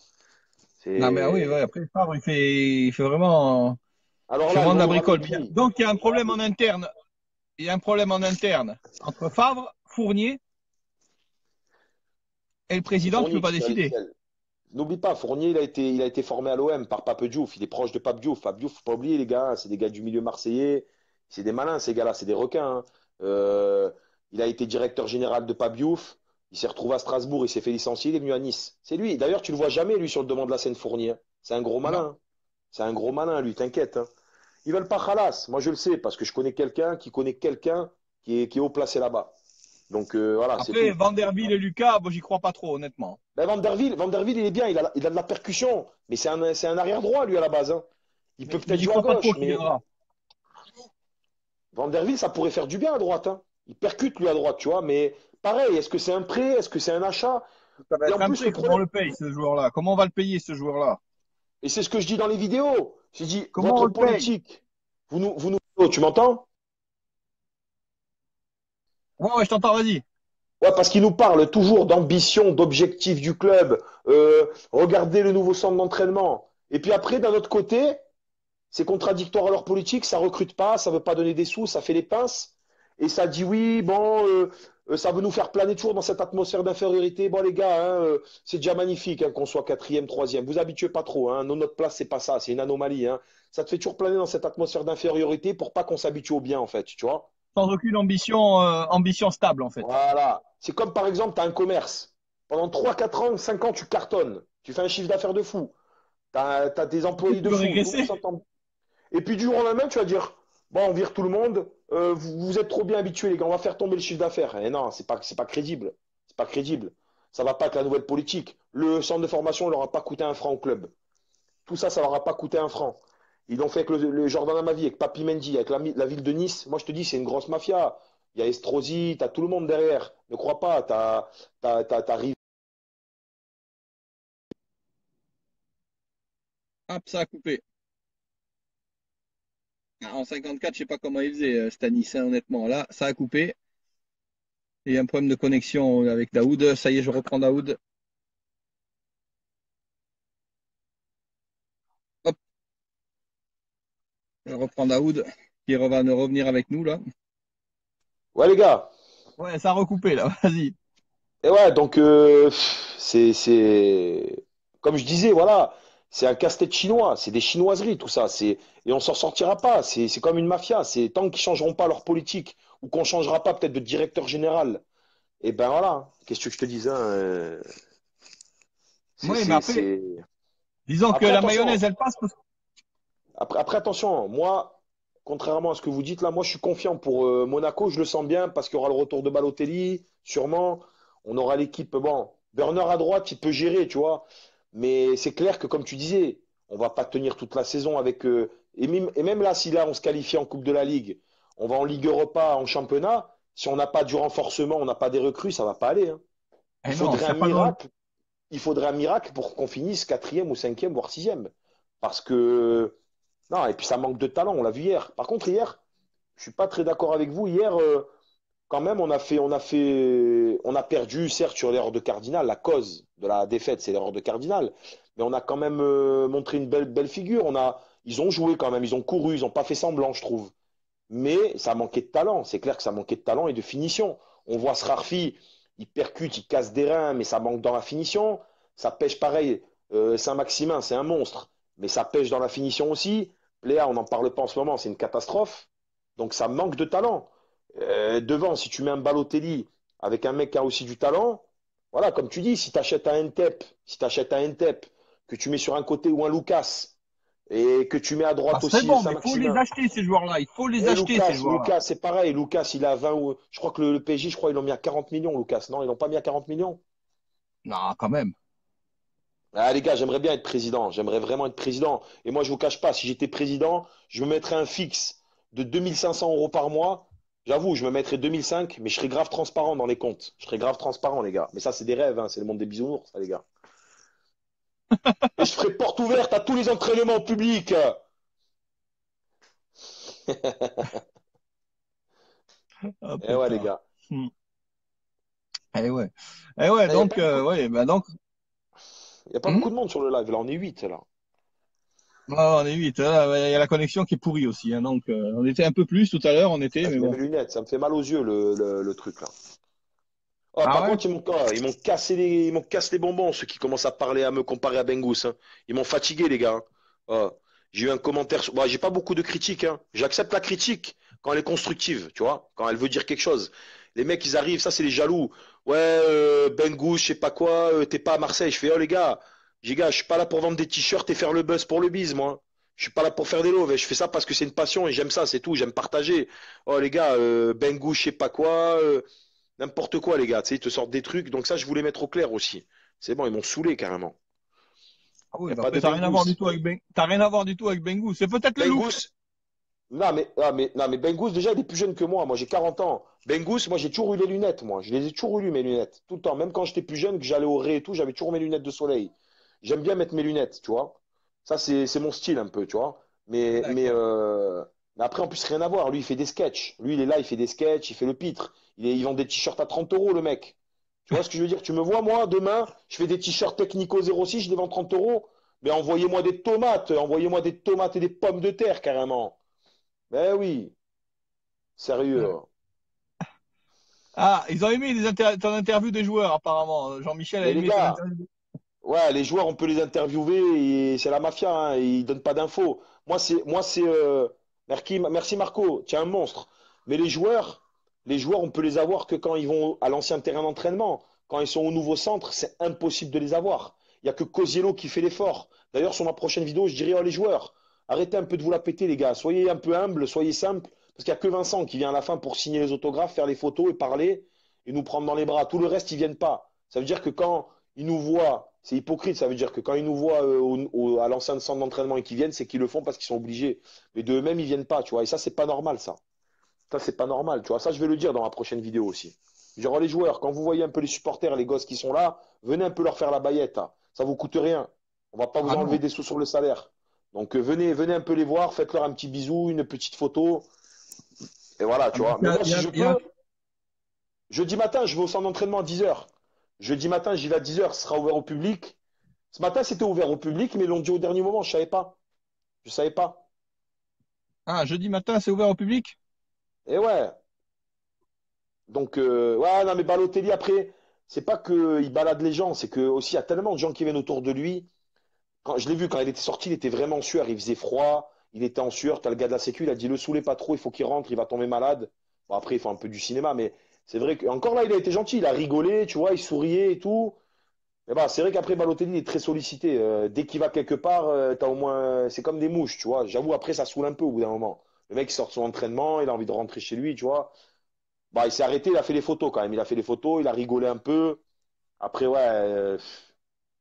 Non, mais ah oui, C'est. ouais, après, Favre, il fait vraiment, il Alors fait là, ils vraiment de vont la nous ramener bricole. qui? Donc, il y a un problème en interne. Il y a un problème en interne entre Favre, Fournier et le Mais c'est président qui ne Fournier peut pas qui fait décider. l'essentiel. N'oublie pas, Fournier, il a été formé à l'OM par Pape Diouf. Il est proche de Pape Diouf. Pape Diouf, faut pas oublier, les gars, hein, c'est des gars du milieu marseillais. C'est des malins, ces gars-là, c'est des requins, hein. Euh, il a été directeur général de Pape Diouf. Il s'est retrouvé à Strasbourg, il s'est fait licencier, il est venu à Nice. C'est lui. D'ailleurs, tu le vois jamais, lui, sur le devant de la scène, Fournier, hein. C'est un gros Non. malin, hein. C'est un gros malin, lui, t'inquiète, hein. Ils veulent pas Khalas. Moi, je le sais, parce que je connais quelqu'un qui est haut placé là-bas. Donc, voilà, c'est Après, tout. Vanderbilt et Lucas, bon, j'y crois pas trop, honnêtement. Ben, Vanderbilt, il est bien, il a de la percussion, mais c'est un arrière droit, lui, à la base, hein. Il peut Mais peut-être j'y jouer à crois pas trop gauche, qu'il mais viendra. Vanderbilt, ça pourrait faire du bien à droite, hein. Il percute, lui, à droite, tu vois, mais pareil, est-ce que c'est un prêt? Est-ce que c'est un achat? Ça va Et être en un plus, le prix. Comment on problème, le paye, ce joueur-là? Comment on va le payer, ce joueur-là? et c'est ce que je dis dans les vidéos, j'ai dit, Comment on votre le paye? politique, oh, tu m'entends? Ouais, ouais, je t'entends, vas-y. Ouais, parce qu'il nous parle toujours d'ambition, d'objectif du club, regardez le nouveau centre d'entraînement. Et puis après, d'un autre côté, c'est contradictoire à leur politique, ça recrute pas, ça veut pas donner des sous, ça fait les pinces. Et ça dit oui, bon, ça veut nous faire planer toujours dans cette atmosphère d'infériorité. Bon les gars, hein, c'est déjà magnifique hein, qu'on soit quatrième, troisième. Vous habituez pas trop, hein. Nous, notre place, c'est pas ça, c'est une anomalie, hein. Ça te fait toujours planer dans cette atmosphère d'infériorité pour pas qu'on s'habitue au bien, en fait, tu vois. Sans aucune ambition stable, en fait. Voilà. C'est comme par exemple, tu as un commerce. Pendant 3 4 ans, 5 ans, tu cartonnes. Tu fais un chiffre d'affaires de fou. Tu as des Après, employés tu de veux fou. Tout le monde régresser? s'entend. Et puis du jour au lendemain, tu vas dire, bon, on vire tout le monde, vous êtes trop bien habitués, les gars, on va faire tomber le chiffre d'affaires. Et non, c'est pas crédible. C'est pas crédible. Ça va pas avec la nouvelle politique. Le centre de formation ne leur a pas coûté un franc au club. Tout ça, ça leur a pas coûté un franc. Ils l'ont fait avec le Jordan Amavi, avec Papi Mendy, avec la ville de Nice. Moi, je te dis, c'est une grosse mafia. Il y a Estrosi, t'as tout le monde derrière. Ne crois pas, t'as Riv- Hop, ça a coupé. Ah, en 54, je sais pas comment il faisait, Stanis, hein, honnêtement. Là, ça a coupé. Il y a un problème de connexion avec Daoud. Ça y est, je reprends Daoud. Hop, je reprends Daoud, qui va revenir avec nous, là. Ouais, les gars. Ouais, ça a recoupé, là. Vas-y. Et ouais, donc comme je disais, voilà, c'est un casse-tête chinois, c'est des chinoiseries tout ça, et on s'en sortira pas. C'est comme une mafia. C'est tant qu'ils changeront pas leur politique ou qu'on changera pas peut-être de directeur général. Et ben voilà, qu'est-ce que je te dis, hein, c'est Oui, mais c'est après, c'est. disons que Après la attention, mayonnaise, elle passe. après attention, moi, contrairement à ce que vous dites là, moi je suis confiant pour Monaco, je le sens bien parce qu'il y aura le retour de Balotelli, sûrement. On aura l'équipe, bon, Burner à droite, il peut gérer, tu vois. Mais c'est clair que comme tu disais, on va pas tenir toute la saison avec et même là, si là on se qualifie en Coupe de la Ligue, on va en Ligue Europa, en championnat. Si on n'a pas du renforcement, on n'a pas des recrues, ça va pas aller, hein. Il Eh non, faudrait s'il un n'y a pas de... miracle. Il faudrait un miracle pour qu'on finisse quatrième ou cinquième, voire sixième. Parce que non, et puis ça manque de talent, on l'a vu hier. Par contre, hier, je suis pas très d'accord avec vous. Hier, quand même, on a perdu, certes, sur l'erreur de Cardinal. La cause de la défaite, c'est l'erreur de Cardinal. Mais on a quand même montré une belle figure. Ils ont joué quand même, ils ont couru, ils n'ont pas fait semblant, je trouve. Mais ça manquait de talent. C'est clair que ça manquait de talent et de finition. On voit Srarfi, il percute, il casse des reins, mais ça manque dans la finition. Ça pêche pareil. Saint-Maximin, c'est un monstre, mais ça pêche dans la finition aussi. Pléa, on n'en parle pas en ce moment, c'est une catastrophe. Donc ça manque de talent. Devant, si tu mets un Balotelli avec un mec qui a aussi du talent, voilà, comme tu dis, si tu achètes un Ntep, que tu mets sur un côté ou un Lucas, et que tu mets à Ça droite serait aussi bon, mais il faut les Saint-Maximin. acheter, ces joueurs-là. Il faut les Et acheter, ces Lucas, joueurs-là. Lucas, c'est pareil. Lucas, il a 20 ou. Je crois que le PSG, je crois, ils l'ont mis à 40 millions, Lucas. Non, ils l'ont pas mis à 40 millions. Non, quand même. Ah, les gars, j'aimerais bien être président. J'aimerais vraiment être président. Et moi, je vous cache pas, si j'étais président, je me mettrais un fixe de 2 500 € par mois. J'avoue, je me mettrais 2005, mais je serais grave transparent dans les comptes. Je serais grave transparent, les gars. Mais ça, c'est des rêves, hein. C'est le monde des bisounours, ça, les gars. Et je ferais porte ouverte à tous les entraînements publics. Ah, Eh ouais, les pétard. gars. Hmm. Eh ouais. Eh ouais, Il n'y a pas donc, beaucoup, ouais, bah donc, y a pas hmm. beaucoup de monde sur le live. Là, on est 8 là. Ah, on est vite. Là, ouais, il y a la connexion qui est pourrie aussi, hein, donc, on était un peu plus tout à l'heure, on était, Ah, mais je mets bon. mes lunettes, ça me fait mal aux yeux le truc là. Oh, Ah par ouais? contre, ils m'ont ils m'ont cassé les bonbons, ceux qui commencent à parler, à me comparer à Bengus, hein. Ils m'ont fatigué, les gars, hein. Oh, j'ai eu un commentaire. Bon, j'ai pas beaucoup de critiques, hein. J'accepte la critique quand elle est constructive, tu vois, quand elle veut dire quelque chose. Les mecs, ils arrivent, ça, c'est les jaloux. Ouais, Bengus, je sais pas quoi, t'es pas à Marseille. Je fais, oh les gars, je suis pas là pour vendre des t-shirts et faire le buzz pour le bise, moi. Je suis pas là pour faire des loves. Je fais ça parce que c'est une passion et j'aime ça, c'est tout. J'aime partager. Oh les gars, Bengus, je sais pas quoi. N'importe quoi, les gars. Tu sais, ils te sortent des trucs. Donc ça, je voulais mettre au clair aussi. C'est bon, ils m'ont saoulé carrément. Ah Il oui, n'y a bah pas après, de t'as rien à voir du Bengus. tout avec t'as rien à voir du tout avec Bengu. C'est peut-être le look. Bengus, non, mais Bengus, déjà, il est plus jeune que moi. Moi, j'ai 40 ans. Bengus, moi, j'ai toujours eu les lunettes, moi. Je les ai toujours eu, mes lunettes. Tout le temps. Même quand j'étais plus jeune, que j'allais au ré et tout, j'avais toujours mes lunettes de soleil. J'aime bien mettre mes lunettes, tu vois. Ça, c'est mon style un peu, tu vois. Mais, mais, D'accord. euh, mais après, en plus, rien à voir. Lui, il fait des sketchs. Lui, il est là, il fait des sketchs, il fait le pitre. Il vend des t-shirts à 30 euros, le mec. Tu vois ce que je veux dire? Tu me vois, moi, demain, je fais des t-shirts Technico 06, je les vends 30 euros. Mais envoyez-moi des tomates et des pommes de terre, carrément. Ben oui, sérieux, Ouais. hein. Ah, ils ont aimé ton interview des joueurs, apparemment. Jean-Michel a Mais les aimé ton gars, interview. ouais, les joueurs, on peut les interviewer et c'est la mafia, hein, ils donnent pas d'infos. Merci Marco, tu es un monstre. Mais les joueurs, on peut les avoir que quand ils vont à l'ancien terrain d'entraînement. Quand ils sont au nouveau centre, c'est impossible de les avoir. Il y a que Cosiello qui fait l'effort. D'ailleurs, sur ma prochaine vidéo, je dirais, oh les joueurs, arrêtez un peu de vous la péter, les gars. Soyez un peu humbles, soyez simples. Parce qu'il n'y a que Vincent qui vient à la fin pour signer les autographes, faire les photos et parler et nous prendre dans les bras. Tout le reste, ils viennent pas. Ça veut dire que quand ils nous voient, c'est hypocrite, ça veut dire que quand ils nous voient à l'ancien centre d'entraînement et qu'ils viennent, c'est qu'ils le font parce qu'ils sont obligés. Mais de eux-mêmes, ils viennent pas, tu vois. Et ça, c'est pas normal, ça. Ça, c'est pas normal, tu vois. Ça, je vais le dire dans ma prochaine vidéo aussi. Genre, les joueurs, quand vous voyez un peu les supporters, les gosses qui sont là, venez un peu leur faire la baillette, hein. Ça vous coûte rien. On va pas vous Ah enlever non. des sous sur le salaire. Donc, venez un peu les voir, faites-leur un petit bisou, une petite photo. Et voilà, Ah, tu mais vois. Mais moi, si je il y a- peux, jeudi matin, je vais au centre d'entraînement à 10 h. Jeudi matin, j'y vais à 10 h, ce sera ouvert au public. Ce matin, c'était ouvert au public, mais ils l'ont dit au dernier moment, je savais pas. Je savais pas. Ah, jeudi matin, c'est ouvert au public? Et ouais. Donc, ouais, non, mais Balotelli, après, c'est pas qu'il balade les gens, c'est que aussi, il y a tellement de gens qui viennent autour de lui. Quand, je l'ai vu, quand il était sorti, il était vraiment en sueur, il faisait froid, il était en sueur. T'as le gars de la Sécu, il a dit, le saoulez pas trop, il faut qu'il rentre, il va tomber malade. Bon, après, il faut un peu du cinéma, mais c'est vrai que, encore là, il a été gentil, il a rigolé, tu vois, il souriait et tout. Mais bah, c'est vrai qu'après, Balotelli il est très sollicité. Dès qu'il va quelque part, t'as au moins. C'est comme des mouches, tu vois. J'avoue, après, ça saoule un peu au bout d'un moment. Le mec il sort de son entraînement, il a envie de rentrer chez lui, tu vois. Bah, il s'est arrêté, il a fait les photos quand même. Il a fait les photos, il a rigolé un peu. Après, ouais,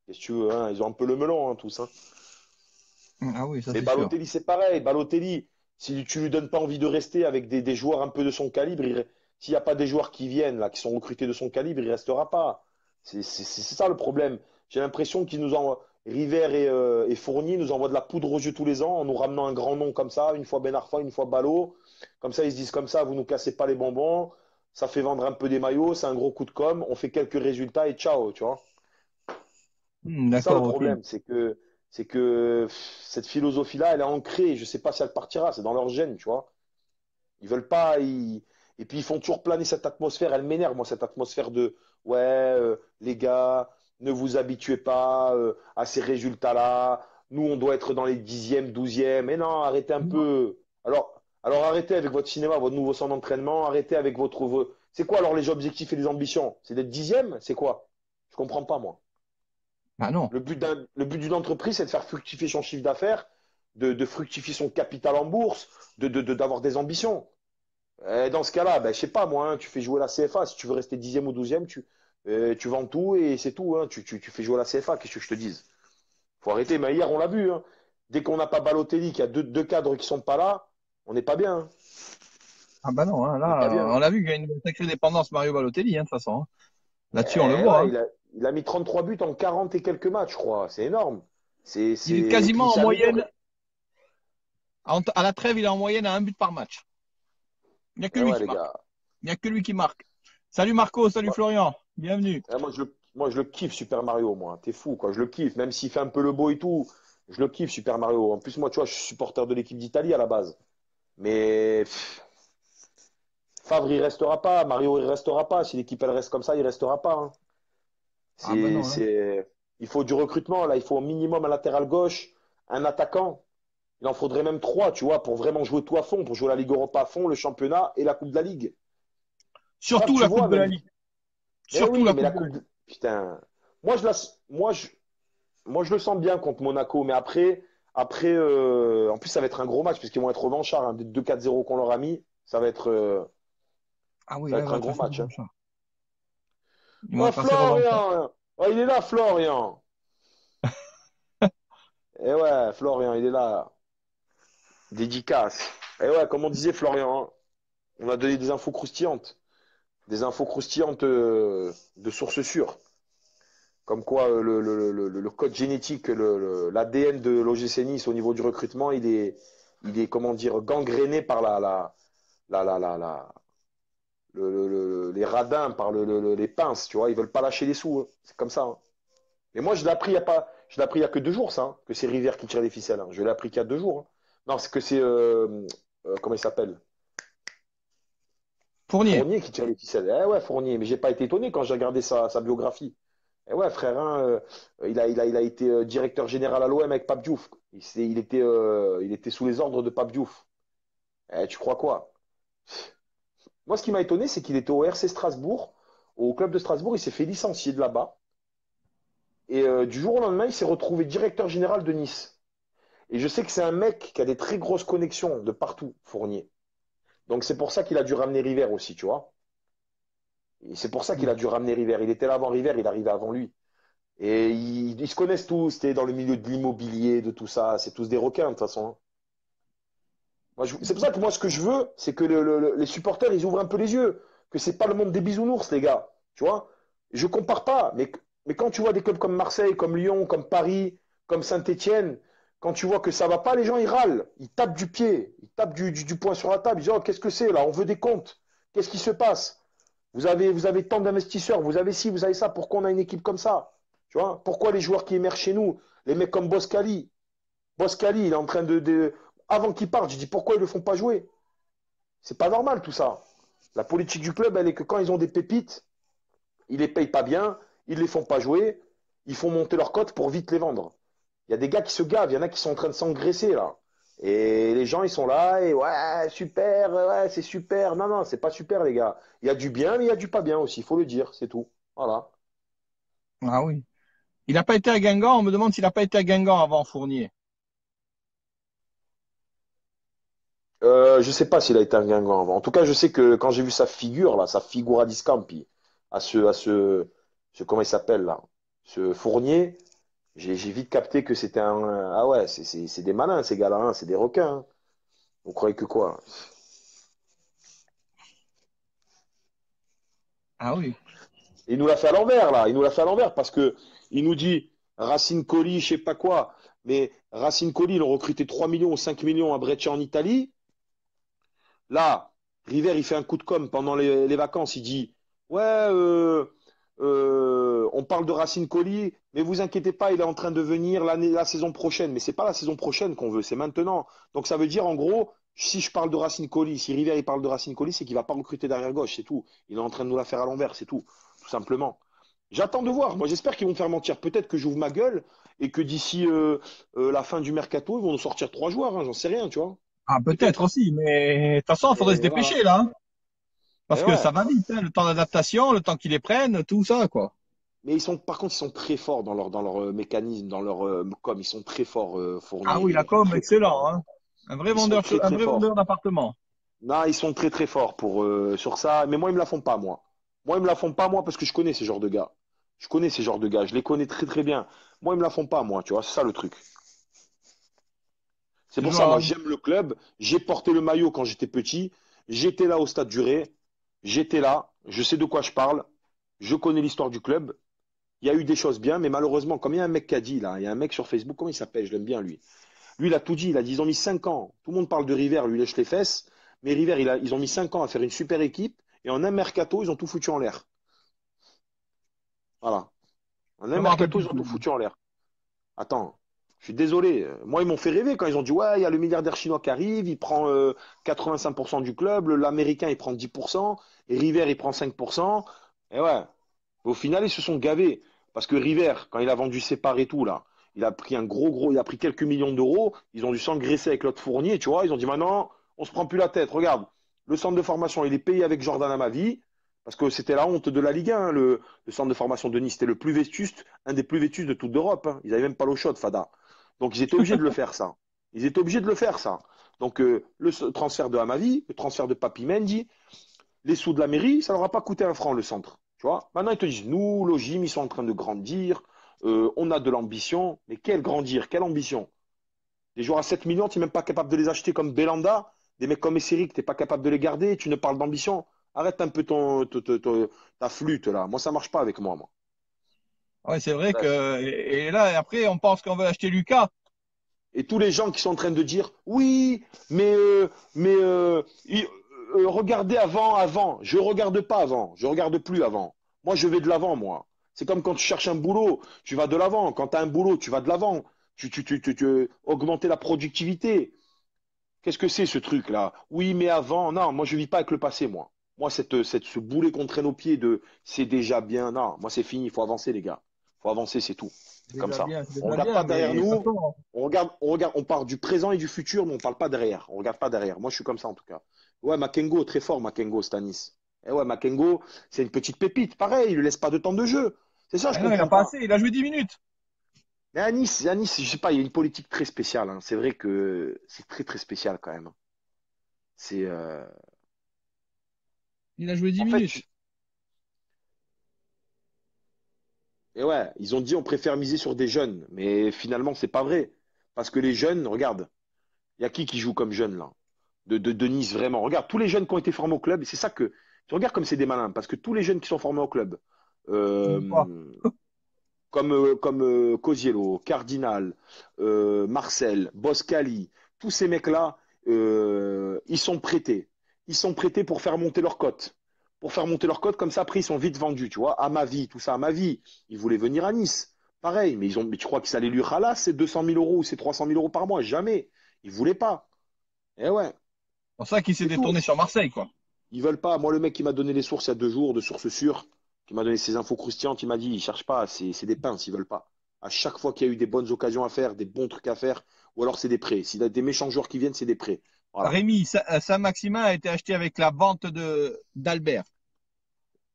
qu'est-ce que tu veux, hein, ils ont un peu le melon, hein, tous, hein. Ah oui, ça Mais c'est sûr. Balotelli, c'est pareil. Balotelli, si tu lui donnes pas envie de rester avec des joueurs un peu de son calibre, s'il n'y a pas des joueurs qui viennent, là, qui sont recrutés de son calibre, il restera pas. C'est ça le problème. J'ai l'impression qu'ils nous envoient, River et Fournier nous envoient de la poudre aux yeux tous les ans en nous ramenant un grand nom comme ça, une fois Ben Arfa, une fois Ballot. Comme ça, ils se disent comme ça, vous nous cassez pas les bonbons. Ça fait vendre un peu des maillots, c'est un gros coup de com. On fait quelques résultats et ciao, tu vois. C'est ça le D'accord, ok. problème, c'est que cette philosophie-là, elle est ancrée. Je sais pas si elle partira, c'est dans leur gène, tu vois. Ils veulent pas, et puis ils font toujours planer cette atmosphère. Elle m'énerve, moi, cette atmosphère de ouais, les gars, ne vous habituez pas à ces résultats-là. Nous, on doit être dans les dixièmes, douzièmes. Mais non, arrêtez un peu. Alors arrêtez avec votre cinéma, votre nouveau centre d'entraînement. Arrêtez avec C'est quoi alors les objectifs et les ambitions? C'est d'être dixième? C'est quoi? Je comprends pas, moi. Ah non. Le but d'une entreprise, c'est de faire fructifier son chiffre d'affaires, de fructifier son capital en bourse, d'avoir des ambitions. Dans ce cas-là, ben, je sais pas moi, hein, tu fais jouer la CFA. Si tu veux rester dixième ou douzième, tu vends tout et c'est tout, hein. Tu fais jouer la CFA, qu'est-ce que je te dise? Faut arrêter. Mais hier, on l'a vu, hein. Dès qu'on n'a pas Balotelli, qu'il y a deux cadres qui sont pas là, on n'est pas bien, hein. Ah bah non, hein, On n'est pas là, bien, hein. on a vu qu'il y a une sacrée dépendance Mario Balotelli, hein, de toute façon, hein. Là-dessus, on le Eh voit, ouais, hein. il a mis 33 buts en 40 et quelques matchs, je crois. C'est énorme. Il est Et puis, il quasiment en s'est moyenne. amélioré. À la trêve, il est en moyenne à un but par match. Il n'y a que Eh lui ouais, qui les marque. gars. Il n'y a que lui qui marque. Salut Marco, salut Moi, Florian. Bienvenue. moi, je le kiffe, Super Mario, moi. T'es fou, quoi. Je le kiffe. Même s'il fait un peu le beau et tout, je le kiffe, Super Mario. En plus, moi, tu vois, je suis supporter de l'équipe d'Italie à la base. Mais Favre, il restera pas. Mario, il restera pas. Si l'équipe, elle reste comme ça, il restera pas, hein. Ah ben C'est, non, hein. c'est... Il faut du recrutement, là. Il faut au minimum un latéral gauche, un attaquant. Il en faudrait même trois, tu vois, pour vraiment jouer tout à fond, pour jouer la Ligue Europa à fond, le championnat et la Coupe de la Ligue. Fav, Surtout tu la Coupe vois, de la même. Ligue. Mais Surtout oui, la mais Coupe la de la Coupe Ligue. de... Putain. Moi, je la... moi, je le sens bien contre Monaco, mais en plus, ça va être un gros match, puisqu'ils vont être revanchards, hein, des 2-4-0 qu'on leur a mis. Ah oui, Ça va là, il être va un être gros assez match, hein. revanchard. Ils vont Oh, être assez revanchards. Florian! Oh, il est là, Florian! Eh ouais, Florian, il est là. Dédicace. Eh ouais, comme on disait, Florian, hein, on a donné des infos croustillantes. Des infos croustillantes de sources sûres. Comme quoi, le code génétique, l'ADN de l'OGC Nice au niveau du recrutement, comment dire, gangréné par la, les radins, par les pinces, tu vois. Ils veulent pas lâcher les sous, hein. C'est comme ça, hein. Et moi, je l'ai appris il y a que 2 jours, ça, hein, que c'est Rivière qui tire les ficelles, hein. Je l'ai appris qu'il y a 2 jours, hein. Non, c'est que c'est, comment il s'appelle? Fournier. Fournier qui tire les ficelles. Eh ouais, Fournier. Mais j'ai pas été étonné quand j'ai regardé sa biographie. Eh ouais, frère, hein, il a été directeur général à l'OM avec Pape Diouf. Il était sous les ordres de Pape Diouf. Eh, tu crois quoi? Moi, ce qui m'a étonné, c'est qu'il était au RC Strasbourg, au club de Strasbourg. Il s'est fait licencier de là-bas. Et du jour au lendemain, il s'est retrouvé directeur général de Nice. Et je sais que c'est un mec qui a des très grosses connexions de partout, Fournier. Donc c'est pour ça qu'il a dû ramener River aussi, tu vois. Et c'est pour ça qu'il a dû ramener River. Il était là avant River, il arrivait avant lui. Et ils se connaissent tous, c'était dans le milieu de l'immobilier, de tout ça. C'est tous des requins, de toute façon, hein. C'est pour ça que moi, ce que je veux, c'est que les supporters, ils ouvrent un peu les yeux. Que c'est pas le monde des bisounours, les gars. Tu vois? Je compare pas, mais quand tu vois des clubs comme Marseille, comme Lyon, comme Paris, comme Saint-Étienne, quand tu vois que ça va pas, les gens, ils râlent. Ils tapent du pied. Ils tapent du poing sur la table. Ils disent, oh, qu'est-ce que c'est là? On veut des comptes. Qu'est-ce qui se passe? Vous avez tant d'investisseurs, vous avez ci, vous avez ça. Pourquoi on a une équipe comme ça? Tu vois? Pourquoi les joueurs qui émergent chez nous, les mecs comme Boskali, il est en train avant qu'il parte, je dis pourquoi ils le font pas jouer? C'est pas normal tout ça. La politique du club, elle est que quand ils ont des pépites, ils les payent pas bien, ils les font pas jouer, ils font monter leur cote pour vite les vendre. Il y a des gars qui se gavent, il y en a qui sont en train de s'engraisser là. Et les gens, ils sont là, et ouais, super, ouais, c'est super. Non, non, c'est pas super, les gars. Il y a du bien, mais il y a du pas bien aussi, il faut le dire, c'est tout. Voilà. Ah oui. Il n'a pas été à Guingamp. On me demande s'il n'a pas été à Guingamp avant Fournier. Je sais pas s'il a été un Guingamp avant. En tout cas, je sais que quand j'ai vu sa figure, là, sa figura di Scampi, comment il s'appelle là, ce Fournier, j'ai vite capté que c'était ah ouais, c'est des malins ces gars-là, hein, c'est des requins, hein. Vous croyez que quoi? Ah oui. Il nous l'a fait à l'envers là, il nous l'a fait à l'envers parce que il nous dit Racine Colli, je sais pas quoi, mais Racine Colli, ils ont recruté 3 millions ou 5 millions à Breccia en Italie. Là, River, il fait un coup de com' pendant les vacances. Il dit, ouais, on parle de Racine Colli, mais vous inquiétez pas, il est en train de venir la saison prochaine. Mais c'est pas la saison prochaine qu'on veut, c'est maintenant. Donc ça veut dire, en gros, si je parle de Racine Colli, si River il parle de Racine Colli, c'est qu'il va pas recruter derrière gauche, c'est tout. Il est en train de nous la faire à l'envers, c'est tout simplement. J'attends de voir. Moi, j'espère qu'ils vont me faire mentir. Peut-être que j'ouvre ma gueule et que d'ici la fin du mercato, ils vont nous sortir 3 joueurs, hein, j'en sais rien, tu vois. Ah, peut-être Peut-être. aussi. Mais de toute façon, il faudrait se Et voilà. dépêcher là, hein. Et Parce que ça ouais. va vite, hein. Le temps d'adaptation, le temps qu'ils les prennent, tout ça, quoi. Mais par contre, ils sont très forts dans leur mécanisme, dans leur com. Ils sont très forts, Ah Fournier et oui, la River. com, Très, très excellent, forts, hein. hein. Ils sont très, Un très vrai forts. vendeur d'appartement. Non, ils sont très, très forts sur ça. Mais moi, ils me la font pas, moi. Moi, ils me la font pas, moi, parce que je connais ces genres de gars. Je connais ces genres de gars. Je les connais très, très bien. Moi, ils me la font pas, moi, tu vois. C'est ça le truc. C'est C'est pour ça, moi, jouable. j'aime le club. J'ai porté le maillot quand j'étais petit. J'étais là au Stade du Ré. J'étais là. Je sais de quoi je parle. Je connais l'histoire du club. Il y a eu des choses bien, mais malheureusement, comme il y a un mec qui a dit, là, il y a un mec sur Facebook, comment il s'appelle? Je l'aime bien, lui. Lui, il a tout dit. Il a dit, ils ont mis 5 ans. Tout le monde parle de River, lui lèche les fesses. Mais River, ils ont mis 5 ans à faire une super équipe. Et en un mercato, ils ont tout foutu en l'air. Voilà. En un Je me rappelle mercato, plus ils du ont tout tout. foutu en l'air. Attends, je suis désolé. Moi, ils m'ont fait rêver quand ils ont dit, ouais, il y a le milliardaire chinois qui arrive, il prend 85% du club, l'Américain, il prend 10%, et River, il prend 5%. Et ouais, au final, ils se sont gavés. Parce que River, quand il a vendu ses parts et tout, là, il a pris il a pris quelques millions d'euros, ils ont dû s'engraisser avec l'autre Fournier, tu vois, ils ont dit, maintenant, on se prend plus la tête. Regarde, le centre de formation, il est payé avec Jordan Amavi, parce que c'était la honte de la Ligue 1, le centre de formation de Nice, c'était le plus vétuste, un des plus vétustes de toute l'Europe, hein. Ils n'avaient même pas l'eau chaude, Fada. Donc ils étaient obligés de le faire, ça. Ils étaient obligés de le faire, ça. Donc le transfert de Amavi, le transfert de Papi Mendy, les sous de la mairie, ça leur a pas coûté un franc, le centre. Tu vois? Maintenant, ils te disent, nous, Logim, ils sont en train de grandir, on a de l'ambition. Mais quel grandir? Quelle ambition? Des joueurs à 7 millions, tu n'es même pas capable de les acheter comme Belanda, des mecs comme Esseric, tu n'es pas capable de les garder, tu ne parles d'ambition. Arrête un peu ta flûte, là. Moi, ça marche pas avec moi, moi. Ouais, c'est vrai Bref. que. Et là, après, on pense qu'on veut acheter Lucas. Et tous les gens qui sont en train de dire, oui, mais regardez avant. Je regarde pas avant. Je regarde plus avant. Moi, je vais de l'avant, moi. C'est comme quand tu cherches un boulot, tu vas de l'avant. Quand tu as un boulot, tu vas de l'avant. Augmenter la productivité. Qu'est-ce que c'est ce truc-là? Oui, mais avant, non, moi je vis pas avec le passé, moi. Moi, ce boulet qu'on traîne aux pieds de c'est déjà bien, non, moi c'est fini, il faut avancer, les gars. Il faut avancer, c'est tout. C'est comme ça. C'est On déjà regarde pas bien, derrière mais de toute nous, façon, on part du présent et du futur, mais on parle pas derrière. On regarde pas derrière. Moi, je suis comme ça en tout cas. Ouais, Makengo, très fort, Makengo, Stanis. Et ouais, Makengo, c'est une petite pépite. Pareil, il ne laisse pas de temps de jeu. C'est ça, je ah non, il a comprends pas pas. assez, il a joué 10 minutes. Mais à Nice, je sais pas, il y a une politique très spéciale, hein. C'est vrai que c'est très très spécial quand même. C'est Il a joué 10 en fait, tu- minutes. Et ouais, ils ont dit on préfère miser sur des jeunes, mais finalement c'est pas vrai. Parce que les jeunes, regarde, il y a qui joue comme jeune là? De Nice vraiment. Regarde, tous les jeunes qui ont été formés au club, et c'est ça que. Tu regardes comme c'est des malins, parce que tous les jeunes qui sont formés au club, Il joue pas. euh, comme Cosiello, Cardinal, Marcel, Boscali, tous ces mecs-là, ils sont prêtés. Ils sont prêtés pour faire monter leur cote. Pour faire monter leur cote, comme ça, après, ils sont vite vendus, tu vois. À ma vie, tout ça, à ma vie. Ils voulaient venir à Nice. Pareil, mais tu crois que ça allait lui ralasse ces 200 000 euros ou ces 300 000 euros par mois? Jamais. Ils voulaient pas. Et ouais, C'est pour ça qu'il s'est c'est tout. détourné sur Marseille, quoi. Ils veulent pas. Moi, le mec qui m'a donné les sources il y a 2 jours, de sources sûres, qui m'a donné ces infos croustillantes, il m'a dit, ils cherchent pas, c'est des pinces, ils veulent pas. À chaque fois qu'il y a eu des bonnes occasions à faire, des bons trucs à faire, ou alors c'est des prêts. S'il y a des méchants joueurs qui viennent, c'est des prêts. Voilà. Rémi, Saint-Maximin a été acheté avec la vente d'Albert.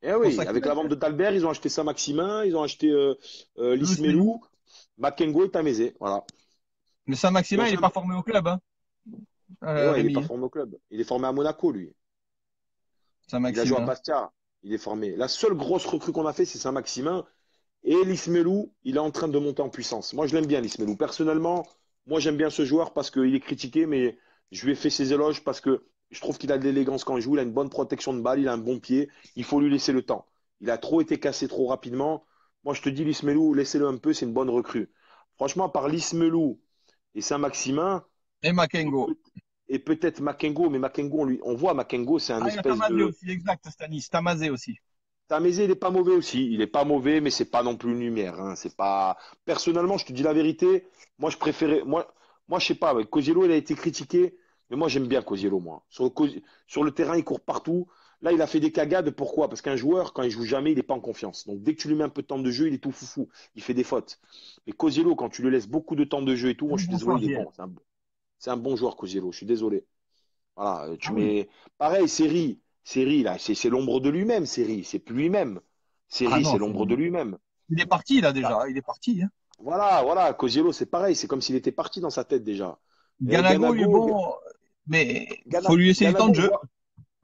Et C'est pour oui, ça qu'il avec a la été vente de acheté. Talbert, ils ont acheté Saint-Maximin, ils ont acheté Louis Melou. Lismelou, Makengo et Tamézé. Voilà. Mais Dont Saint-Maximin, il n'est Saint- pas formé au club, hein, Et ouais, il n'est pas Rémi. formé au club. Il est formé à Monaco, lui. Il a joué à Saint-Maximin. Bastia. Il est formé. La seule grosse recrue qu'on a fait, c'est Saint-Maximin. Et Lismelou, il est en train de monter en puissance. Moi, je l'aime bien, Lismelou. Personnellement, moi, j'aime bien ce joueur parce qu'il est critiqué, mais je lui ai fait ses éloges parce que je trouve qu'il a de l'élégance quand il joue. Il a une bonne protection de balle, il a un bon pied. Il faut lui laisser le temps. Il a trop été cassé trop rapidement. Moi, je te dis, Lismelou, laissez-le un peu, c'est une bonne recrue. Franchement, par Lismelou et Saint-Maximin, Et et, Makengo. peut- et peut-être Makengo, mais Makengo, on voit Makengo, c'est un Ah, il y a espèce Tamazé de. aussi, exact, Stanis. Tamazé aussi. Tamézé, il est pas mauvais aussi. Il est pas mauvais, mais c'est pas non plus une lumière, hein. C'est pas. Personnellement, je te dis la vérité. Moi, je préférais. Moi, je sais pas. Ouais, Cosiello, il a été critiqué, mais moi, j'aime bien Cosiello, moi. Sur le terrain, il court partout. Là, il a fait des cagades. Pourquoi? Parce qu'un joueur, quand il joue jamais, il n'est pas en confiance. Donc, dès que tu lui mets un peu de temps de jeu, il est tout foufou. Il fait des fautes. Mais Cosiello, quand tu lui laisses beaucoup de temps de jeu et tout, moi, je Oui, suis désolé, bonsoir, il est JL. bon. C'est un bon joueur, Cosiello. Je suis désolé. Voilà, Ah tu oui. mets. Pareil, Série, là, c'est l'ombre de lui-même, Série. C'est plus lui-même. Ah Série, non, c'est l'ombre de lui-même. il est parti là Ah, déjà. Il est parti, hein. voilà, Cosiello, c'est pareil. C'est comme s'il était parti dans sa tête déjà. Et Ganago, il est bon, mais faut lui laisser du temps Ganago, de jeu.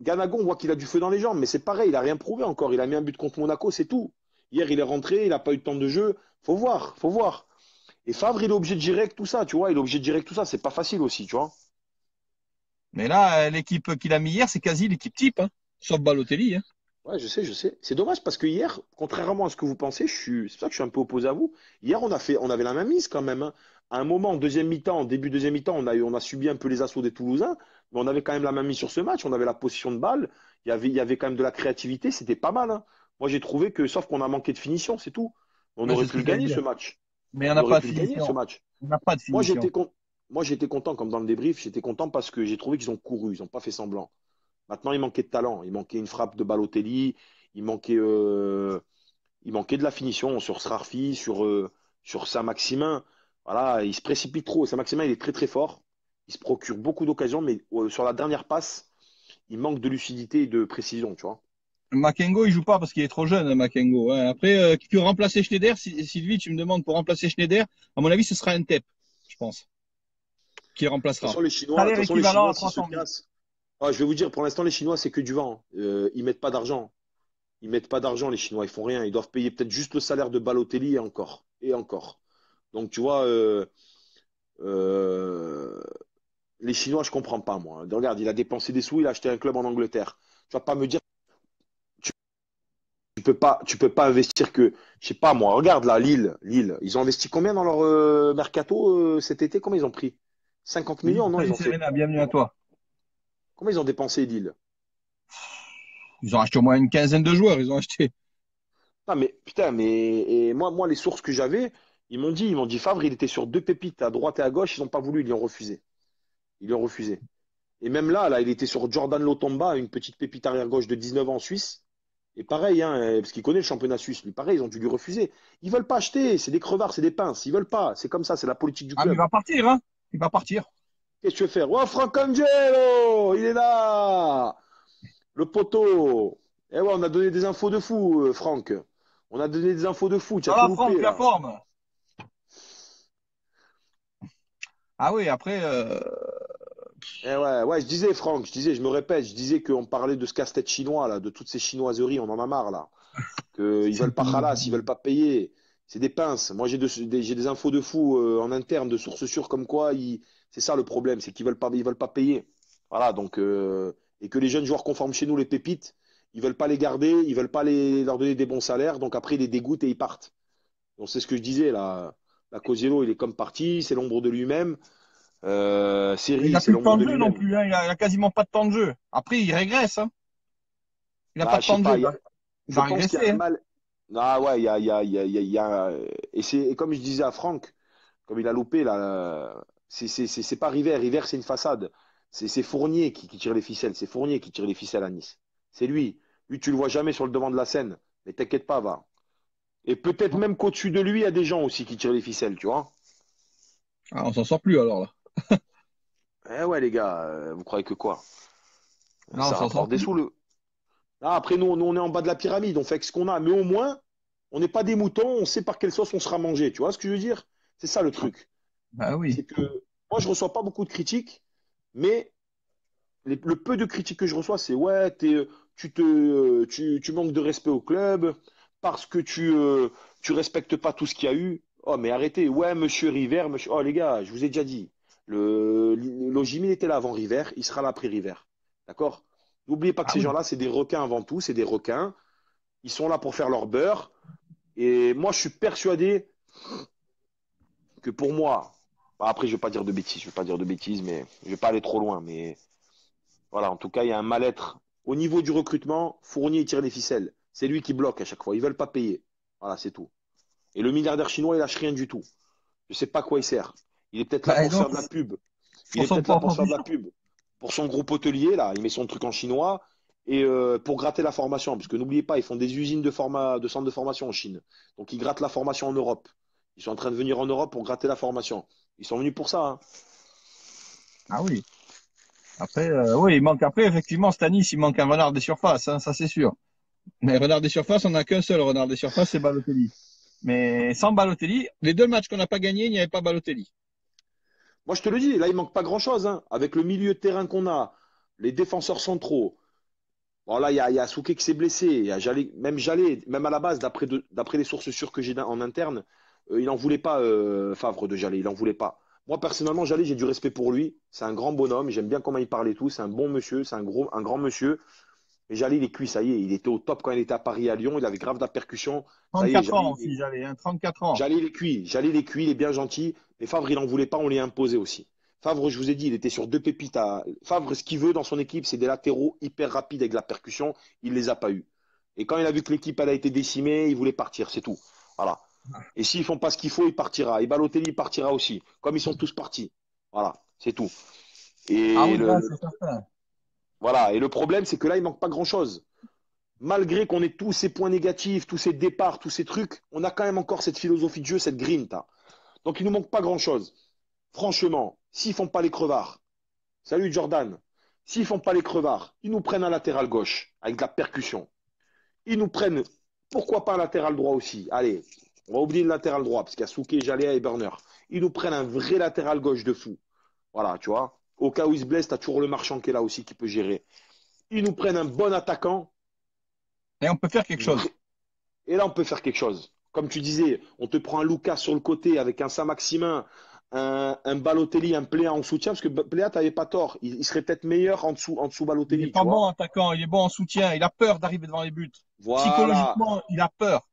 Ganago, on voit qu'il a du feu dans les jambes, mais c'est pareil, il a rien prouvé encore. Il a mis un but contre Monaco, c'est tout. Hier, il est rentré, il n'a pas eu de temps de jeu. Faut voir, faut voir. Et Favre, il est obligé de gérer avec tout ça, tu vois. Il est obligé de gérer avec tout ça. C'est pas facile aussi, tu vois. Mais là, l'équipe qu'il a mis hier, c'est quasi l'équipe type, hein. Sauf Balotelli, hein. Ouais, je sais, je sais. C'est dommage parce que hier, contrairement à ce que vous pensez, c'est pour ça que je suis un peu opposé à vous. Hier, on avait la même mise quand même, hein. À un moment, en deuxième mi-temps, en début de deuxième mi-temps, on a subi un peu les assauts des Toulousains, mais on avait quand même la même mise sur ce match. On avait la possession de balle. Il y avait quand même de la créativité. C'était pas mal, hein. Moi, j'ai trouvé que, sauf qu'on a manqué de finition, c'est tout. On Ouais, aurait c'est ce pu que le j'allais gagner, ce dire. match. Mais il n'y en On a aurait pas de pu le gagner, ce finition. match. Il n'y a pas de Moi, finition. moi, j'étais content, comme dans le débrief, j'étais content parce que j'ai trouvé qu'ils ont couru, ils n'ont pas fait semblant. Maintenant, il manquait de talent. Il manquait une frappe de Balotelli. Il manquait, euh, il manquait de la finition sur Srarfi, sur Saint-Maximin. Voilà, il se précipite trop. Saint-Maximin, il est très très fort. Il se procure beaucoup d'occasions, mais sur la dernière passe, il manque de lucidité et de précision, tu vois. Makengo, il joue pas parce qu'il est trop jeune, Makengo, hein. Après, qui peut remplacer Schneider, Sylvie, tu me demandes pour remplacer Schneider, à mon avis, ce sera un TEP, je pense, qui le remplacera. De Salaire toute façon, les équivalent Chinois, à s'ils se 300 000. cassent, ah, je vais vous dire, pour l'instant, les Chinois, c'est que du vent. Ils mettent pas d'argent. Ils mettent pas d'argent, les Chinois. Ils font rien. Ils doivent payer peut-être juste le salaire de Balotelli et encore. Et encore. Donc, tu vois, euh, les Chinois, je comprends pas, moi. Regarde, il a dépensé des sous, il a acheté un club en Angleterre. Tu vas pas me dire, tu peux pas investir que, je sais pas, moi. Regarde là, Lille. Ils ont investi combien dans leur mercato cet été? Combien ils ont pris? 50 Oui, millions, non? Ils salut ont fait. Serena, bienvenue à toi. Combien ils ont dépensé, Lille? Ils ont acheté au moins une quinzaine de joueurs, ils ont acheté. Ah, mais putain, et moi, les sources que j'avais, ils m'ont dit, Favre, il était sur deux pépites à droite et à gauche, ils n'ont pas voulu, ils lui ont refusé. Ils lui ont refusé. Et même là, il était sur Jordan Lotomba, une petite pépite arrière gauche de 19 ans en Suisse. Et pareil, hein, parce qu'il connaît le championnat suisse, lui, pareil, ils ont dû lui refuser. Ils veulent pas acheter, c'est des crevards, c'est des pinces, ils veulent pas. C'est comme ça, c'est la politique du Ah, mais il club. va partir, hein. Il va partir. Qu'est-ce que tu veux faire? Oh, Franck Angelo, il est là, le poteau. Eh ouais, on a donné des infos de fou, Franck. On a donné des infos de fou, tu as Ça tout va, Franck, loupé la là. forme. Ah oui, après, Eh ouais, ouais, je disais, Franck, je me répète, je disais qu'on parlait de ce casse-tête chinois, là, de toutes ces chinoiseries, on en a marre, là. Qu'ils c'est veulent le pas pays. Khalas, ils veulent pas payer. C'est des pinces. Moi, j'ai des infos de fous en interne, de sources sûres, comme quoi, c'est ça le problème, c'est qu'ils veulent pas payer. Voilà, donc, et que les jeunes joueurs qu'on forme chez nous, les pépites, ils veulent pas les garder, ils veulent pas leur donner des bons salaires, donc après, ils les dégoûtent et ils partent. Donc, c'est ce que je disais, là. La Cosiello, il est comme parti, c'est l'ombre de lui-même. Il Seri, n'a c'est plus le l'ombre temps de de jeu non lui-même. plus, hein. Il a quasiment pas de temps de jeu. Après, il régresse, hein. Il n'a pas Ah, de je temps sais de jeu. pas, Il je va pense qu'il y a régresser, un hein. mal. Ah ouais, il y a, et comme je disais à Franck, comme il a loupé là, c'est pas River. River, c'est une façade. C'est Fournier qui tire les ficelles. C'est Fournier qui tire les ficelles à Nice. C'est lui. Lui, tu le vois jamais sur le devant de la scène. Mais t'inquiète pas, va. Et peut-être même qu'au-dessus de lui, il y a des gens aussi qui tirent les ficelles, tu vois. Ah, on s'en sort plus alors là. Eh ouais, les gars, vous croyez que quoi? Là, on Ça s'en sort rapporte des plus. sous. Ah, après, nous, on est en bas de la pyramide. On fait avec ce qu'on a. Mais au moins, on n'est pas des moutons. On sait par quelle sauce on sera mangé. Tu vois ce que je veux dire? C'est ça le truc. Bah oui. C'est que moi, je reçois pas beaucoup de critiques, mais le peu de critiques que je reçois, c'est ouais, tu manques de respect au club parce que tu respectes pas tout ce qu'il y a eu. Oh, mais arrêtez. Ouais, monsieur River, monsieur. Oh, les gars, je vous ai déjà dit. L'Ojimin était là avant River, il sera là après River. D'accord? N'oubliez pas que Ah ces oui. gens-là, c'est des requins avant tout, c'est des requins. Ils sont là pour faire leur beurre. Et moi, je suis persuadé que pour moi, bah, après, je vais pas dire de bêtises, je vais pas dire de bêtises, mais je vais pas aller trop loin. Mais voilà, en tout cas, il y a un mal-être. Au niveau du recrutement, Fournier, il tire les ficelles. C'est lui qui bloque à chaque fois. Ils veulent pas payer. Voilà, c'est tout. Et le milliardaire chinois, il lâche rien du tout. Je sais pas à quoi il sert. Il est peut-être là Bah, et pour se donc, faire de la pub. Il pour est son peut-être là pour propre se faire de la futur. pub. Pour son groupe hôtelier, là, il met son truc en chinois. Et pour gratter la formation. Parce que n'oubliez pas, ils font des usines de centres de formation en Chine. Donc ils grattent la formation en Europe. Ils sont en train de venir en Europe pour gratter la formation. Ils sont venus pour ça, hein. Ah oui. Après, oui, il manque après, effectivement, Stanis, il manque un renard des surfaces, hein, ça c'est sûr. Mais renard des surfaces, on n'a qu'un seul renard des surfaces, c'est Balotelli. Mais sans Balotelli, les deux matchs qu'on n'a pas gagnés, il n'y avait pas Balotelli. Moi, je te le dis, là, il manque pas grand-chose, hein. Avec le milieu de terrain qu'on a, les défenseurs centraux. Bon, là, il y a Souquet qui s'est blessé. Jallet, même à la base, d'après les sources sûres que j'ai en interne, il n'en voulait pas, Favre de Jallet. Il n'en voulait pas. Moi, personnellement, Jallet, j'ai du respect pour lui. C'est un grand bonhomme. J'aime bien comment il parle et tout. C'est un bon monsieur. C'est un grand monsieur. Mais Jalé, il est cuit, ça y est. Il était au top quand il était à Paris, à Lyon. Il avait grave de la percussion. Ça y est, 34 ans aussi, j'allais, hein, 34 ans. Jalé, il est cuit. Jalé, il est cuit, il est bien gentil. Mais Favre, il n'en voulait pas, on lui a imposé aussi. Favre, je vous ai dit, il était sur deux pépites. Favre, ce qu'il veut dans son équipe, c'est des latéraux hyper rapides avec de la percussion. Il les a pas eu. Et quand il a vu que l'équipe elle a été décimée, il voulait partir, c'est tout. Voilà. Et s'ils font pas ce qu'il faut, il partira. Et Balotelli, il partira aussi. Comme ils sont tous partis. Voilà, c'est tout. Ah Et oui, là, c'est certain. voilà. Et le problème, c'est que là, il manque pas grand-chose. Malgré qu'on ait tous ces points négatifs, tous ces départs, tous ces trucs, on a quand même encore cette philosophie de jeu, cette grinta. Donc il nous manque pas grand-chose. Franchement, s'ils font pas les crevards, salut Jordan, s'ils font pas les crevards, ils nous prennent un latéral gauche avec de la percussion. Ils nous prennent, pourquoi pas un latéral droit aussi. Allez, on va oublier le latéral droit parce qu'il y a Souquet, Jalea et Burner. Ils nous prennent un vrai latéral gauche de fou. Voilà, tu vois. Au cas où il se blesse, tu as toujours le marchand qui est là aussi qui peut gérer. Ils nous prennent un bon attaquant. Et on peut faire quelque chose. Et là, on peut faire quelque chose. Comme tu disais, on te prend un Lucas sur le côté avec un Saint-Maximin, un Balotelli, un Pléa en soutien, parce que Pléa, tu n'avais pas tort. Il serait peut-être meilleur en dessous Il est Balotelli, tu pas bon vois. attaquant, il est bon en soutien, il a peur d'arriver devant les buts. Voilà. Psychologiquement, il a peur.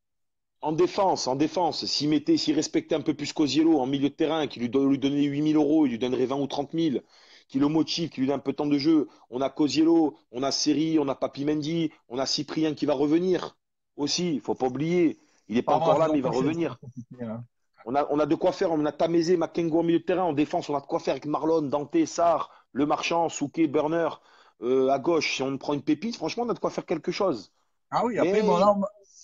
En défense, s'il respectait un peu plus Cosiello en milieu de terrain, qui lui donnait 8 000 euros, il lui donnerait 20 ou 30 000, qui le motive, qui lui donne un peu de temps de jeu. On a Cosiello, on a Seri, on a Papi Mendy, on a Cyprien qui va revenir aussi, il faut pas oublier. Il n'est pas Apparemment, la encore là, saison mais il va prochaine, ça va revenir. être compliqué, hein. On a de quoi faire, on a Tamézé, Makengo en milieu de terrain, en défense, on a de quoi faire avec Marlon, Dante, Sarr, Le Marchand, Souquet, Burner, à gauche. Si on prend une pépite, franchement, on a de quoi faire quelque chose. Ah oui, après, bon,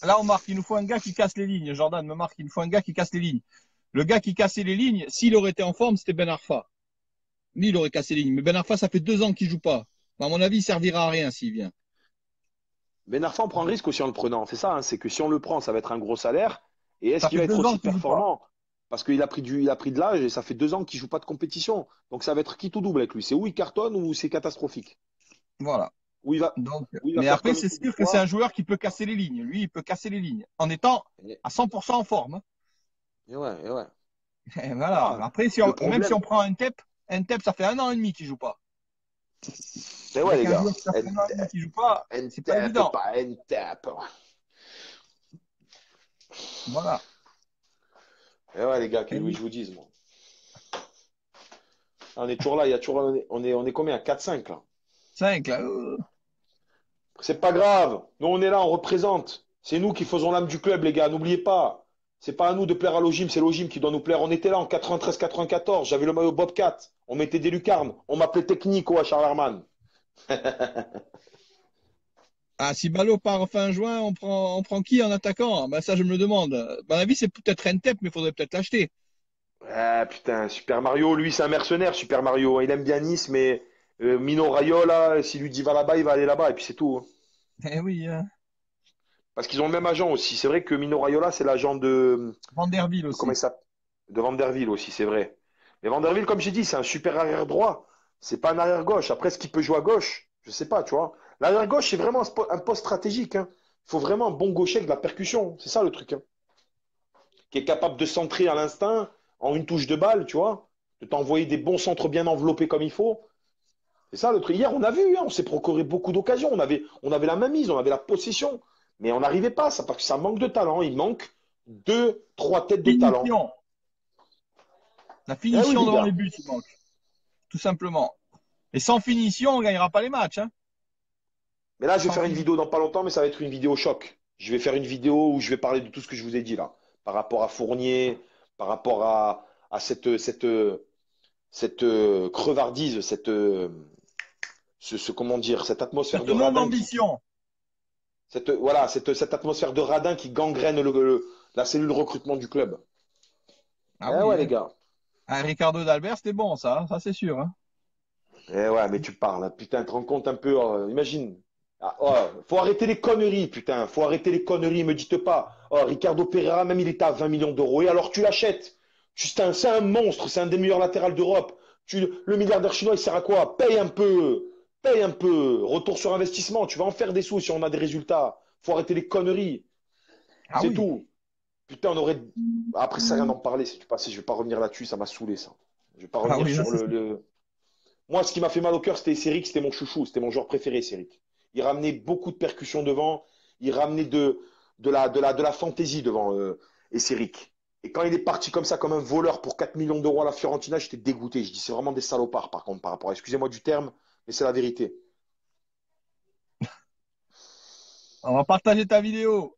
Mais là, on marque, il nous faut un gars qui casse les lignes. Jordan me marque, il nous faut un gars qui casse les lignes. Le gars qui cassait les lignes, s'il aurait été en forme, c'était Ben Arfa. Lui, il aurait cassé les lignes. Mais Ben Arfa, ça fait 2 ans qu'il joue pas. À mon avis, il servira à rien s'il vient. Ben Arfa, on prend un risque aussi en le prenant. C'est ça, hein, c'est que si on le prend, ça va être un gros salaire. Et est-ce Ça qu'il fait va être 2 ans aussi qu'il joue pas. performant? Parce qu'il a il a pris de l'âge et ça fait 2 ans qu'il joue pas de compétition. Donc ça va être qui tout double avec lui. C'est où il cartonne ou c'est catastrophique. Voilà. Où il va, Donc, où il va mais faire après, comme il c'est fait des sûr que c'est fois. un joueur qui peut casser les lignes. Lui, il peut casser les lignes en étant Et, à 100% en forme, hein. et ouais, et ouais. Et voilà. Non, Après, le même si problème, on prend un TEP, ça fait 1 an et demi qu'il joue pas. et ouais, Avec les un gars. joueur qui ça fait 1 an et demi qu'il joue pas, Un c'est pas tap, évident. pas un tap. Voilà. Et ouais, les gars, que Et oui, oui, je vous dise, moi. On est toujours là, il y a toujours, on est combien? 4-5 là. 5 là. C'est pas grave. Nous, on est là, on représente. C'est nous qui faisons l'âme du club, les gars. N'oubliez pas. C'est pas à nous de plaire à l'Ogim, c'est l'Ogim qui doit nous plaire. On était là en 93-94. J'avais le maillot Bobcat. On mettait des lucarnes. On m'appelait Technico à Charlerman. Ah, si Ballot part fin juin, on prend qui en attaquant? Ben, ça, je me le demande. À mon avis, c'est peut-être un TEP, mais il faudrait peut-être l'acheter. Ah putain, Super Mario, lui, c'est un mercenaire, Super Mario. Il aime bien Nice, mais Mino Raiola, s'il lui dit va là-bas, il va aller là-bas. Et puis c'est tout, hein. Eh oui, hein. Parce qu'ils ont le même agent aussi. C'est vrai que Mino Raiola, c'est l'agent Vanderbilt comment il aussi. s'appelle? De Vanderville aussi, c'est vrai. Mais Vanderville, comme j'ai dit, c'est un super arrière droit. C'est pas un arrière gauche. Après, ce qu'il peut jouer à gauche, je sais pas, tu vois. L'arrière gauche, c'est vraiment un poste stratégique, hein. Il faut vraiment un bon gaucher avec de la percussion. C'est ça le truc, hein. Qui est capable de centrer à l'instinct, en une touche de balle, tu vois. De t'envoyer des bons centres bien enveloppés comme il faut. C'est ça le truc. Hier, on a vu, hein, on s'est procuré beaucoup d'occasions. On avait la mainmise, on avait la possession. Mais on n'arrivait pas, ça, parce que ça manque de talent. Il manque deux, trois têtes de talent. Finition. La Eh oui, finition les devant les gars. buts, il manque. Tout simplement. Et sans finition, on ne gagnera pas les matchs, hein. Mais là, je vais Sans faire une finition. vidéo dans pas longtemps, mais ça va être une vidéo choc. Je vais faire une vidéo où je vais parler de tout ce que je vous ai dit là. Par rapport à Fournier, par rapport à cette crevardise, comment dire, cette atmosphère Cette de radin non-ambition. voilà, cette atmosphère de radin qui gangrène la cellule recrutement du club. Ah Eh oui, ouais, les hein. gars. Un Ricardo d'Albert, c'était bon, ça c'est sûr, hein. Eh ouais, mais tu parles, hein. Putain, tu te rends compte un peu, imagine. Ah, oh, faut arrêter les conneries, putain. Faut arrêter les conneries, me dites pas. Oh, Ricardo Pereira, même il était à 20 millions d'euros. Et alors tu l'achètes. C'est un monstre, c'est un des meilleurs latérales d'Europe. Le milliardaire chinois, il sert à quoi? Paye un peu. Paye un peu. Retour sur investissement. Tu vas en faire des sous si on a des résultats. Faut arrêter les conneries. Ah C'est oui. tout. Putain, on aurait. Après, ça sert à rien d'en parler. Si tu passais, je vais pas revenir là-dessus. Ça m'a saoulé, ça. Je vais pas Ah revenir oui, là, sur c'est sûr. Moi, ce qui m'a fait mal au cœur, c'était Céric, c'était mon chouchou, c'était mon joueur préféré, Céric. Il ramenait beaucoup de percussions devant. Il ramenait de la fantaisie devant Esseric. Et quand il est parti comme ça, comme un voleur pour 4 millions d'euros à la Fiorentina, j'étais dégoûté. Je dis, c'est vraiment des salopards, par contre, par rapport à, excusez-moi du terme, mais c'est la vérité. On va partager ta vidéo.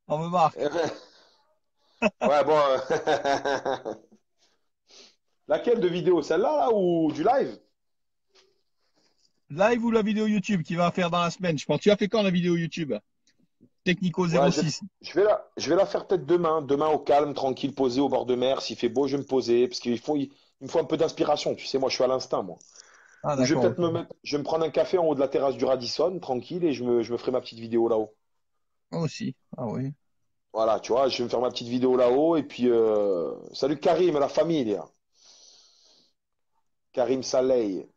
On me marque. Ouais, bon. Laquelle de vidéo? Celle-là, là, ou du live? Live ou la vidéo YouTube qui va faire dans la semaine, je pense. Tu as fait quand la vidéo YouTube? Technico Ouais, 06. je vais la faire peut-être demain. Demain, au calme, tranquille, posé au bord de mer. S'il fait beau, je vais me poser. Parce il me faut un peu d'inspiration. Tu sais, moi, je suis à l'instinct, moi. Ah, Ou je vais d'accord, peut-être ok. je vais me prendre un café en haut de la terrasse du Radisson, tranquille, et je me ferai ma petite vidéo là-haut. Moi aussi. Ah oui. Voilà, tu vois, je vais me faire ma petite vidéo là-haut. Et puis, salut Karim, la famille, là. Karim Saleh.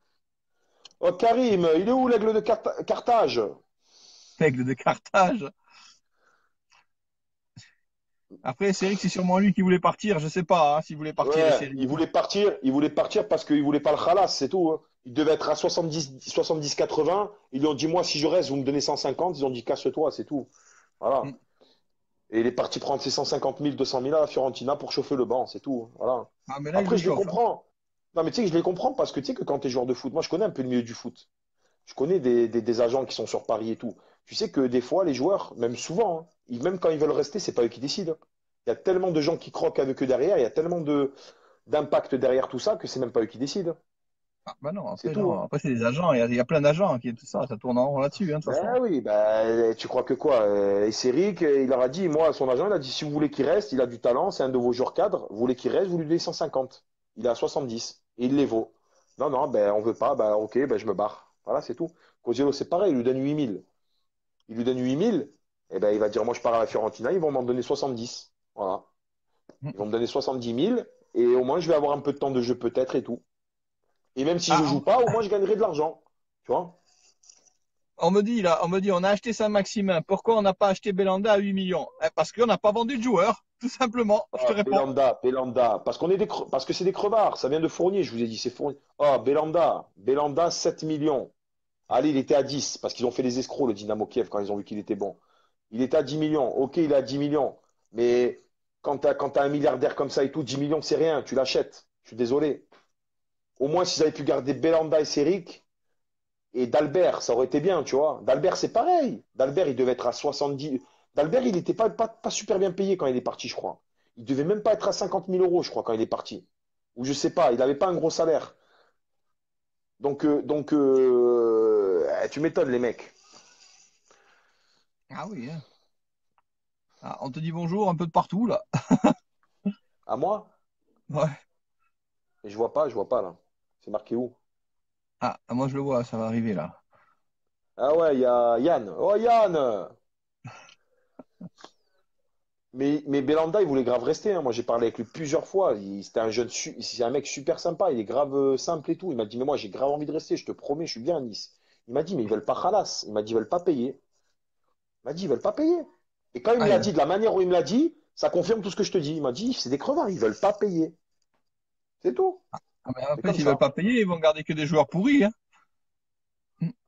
Oh, Karim, il est où l'aigle de Carthage? Aigle de Carthage. Après, Céric, c'est sûrement lui qui voulait partir. Je sais pas hein, s'il voulait partir, et Ouais, Céric. il voulait partir parce qu'il voulait pas le khalas, c'est tout, hein. Il devait être à 70, 80. Ils lui ont dit, moi, si je reste, vous me donnez 150. Ils ont dit, casse-toi, c'est tout. Voilà. Mm. Et il est parti prendre ses 150 000, 200 000 à la Fiorentina pour chauffer le banc, c'est tout, hein. Voilà. Ah, mais là, il Après, le je les chauffe. Hein. comprends. Non, mais tu sais que je les comprends parce que tu sais que quand tu es joueur de foot, moi, je connais un peu le milieu du foot. Je connais des agents qui sont sur Paris et tout. Tu sais que des fois, les joueurs, même souvent, hein, même quand ils veulent rester, c'est pas eux qui décident. Il y a tellement de gens qui croquent avec eux derrière, il y a tellement d'impact derrière tout ça que c'est même pas eux qui décident. Ah, bah non, C'est après, tout, non. hein. Après, c'est des agents. Il y a plein d'agents qui tout ça. Ça tourne en rond là-dessus, hein, de toute façon. Ben oui, ben, tu crois que quoi? Et c'est Rick, il leur a dit, moi, son agent, il a dit, si vous voulez qu'il reste, il a du talent, c'est un de vos joueurs cadres, vous voulez qu'il reste, vous lui donnez 150. Il est à 70 et il les vaut. Non, non, ben on veut pas, ben ok, ben je me barre. Voilà, c'est tout. Cosiello, c'est pareil, il lui donne 8000. Il lui donne 8000, et ben il va dire, moi je pars à la Fiorentina, ils vont m'en donner 70. Voilà. Ils vont me donner 70 000 et au moins je vais avoir un peu de temps de jeu peut-être et tout. Et même si je Ah, joue pas, au moins je gagnerai de l'argent. Tu vois? on me dit, là, on a acheté Saint-Maximin. Pourquoi on n'a pas acheté Belanda à 8 millions? Parce qu'on n'a pas vendu de joueur, tout simplement. Je te Ah, réponds. Belanda, parce parce que c'est des crevards, ça vient de Fournier, je vous ai dit, c'est Fournier. Ah, Belanda, 7 millions. Allez, il était à 10 parce qu'ils ont fait les escrocs, le Dynamo Kiev, quand ils ont vu qu'il était bon. Il était à 10 millions, ok, il est à 10 millions, mais quand t'as un milliardaire comme ça et tout, 10 millions, c'est rien, tu l'achètes. Je suis désolé. Au moins, s'ils avaient pu garder Belanda et Seric, et d'Albert, ça aurait été bien, tu vois. D'Albert, c'est pareil. D'Albert, il devait être à 70. D'Albert, il n'était pas super bien payé quand il est parti, je crois. Il devait même pas être à 50 000 euros, je crois, quand il est parti. Ou je sais pas, il n'avait pas un gros salaire. Tu m'étonnes, les mecs. Ah oui, hein. Ah, on te dit bonjour un peu de partout, là. À moi? Ouais. Et je vois pas, là. C'est marqué où? Ah, moi, je le vois, ça va arriver, là. Ah ouais, il y a Yann. Oh, Yann! Mais Belanda, il voulait grave rester, hein. Moi, j'ai parlé avec lui plusieurs fois. C'était un c'est un mec super sympa. Il est grave simple et tout. Il m'a dit, mais moi, j'ai grave envie de rester. Je te promets, je suis bien à Nice. Il m'a dit, mais ils veulent pas Khalas. Il m'a dit, ils veulent pas payer. Il m'a dit, ils veulent pas payer. Et quand il me Ah, l'a dit, de la manière où il me l'a dit, ça confirme tout ce que je te dis. Il m'a dit, c'est des crevards. Ils veulent pas payer. C'est tout. mais C'est après, comme s'ils veulent ça. pas payer, ils vont garder que des joueurs pourris, hein.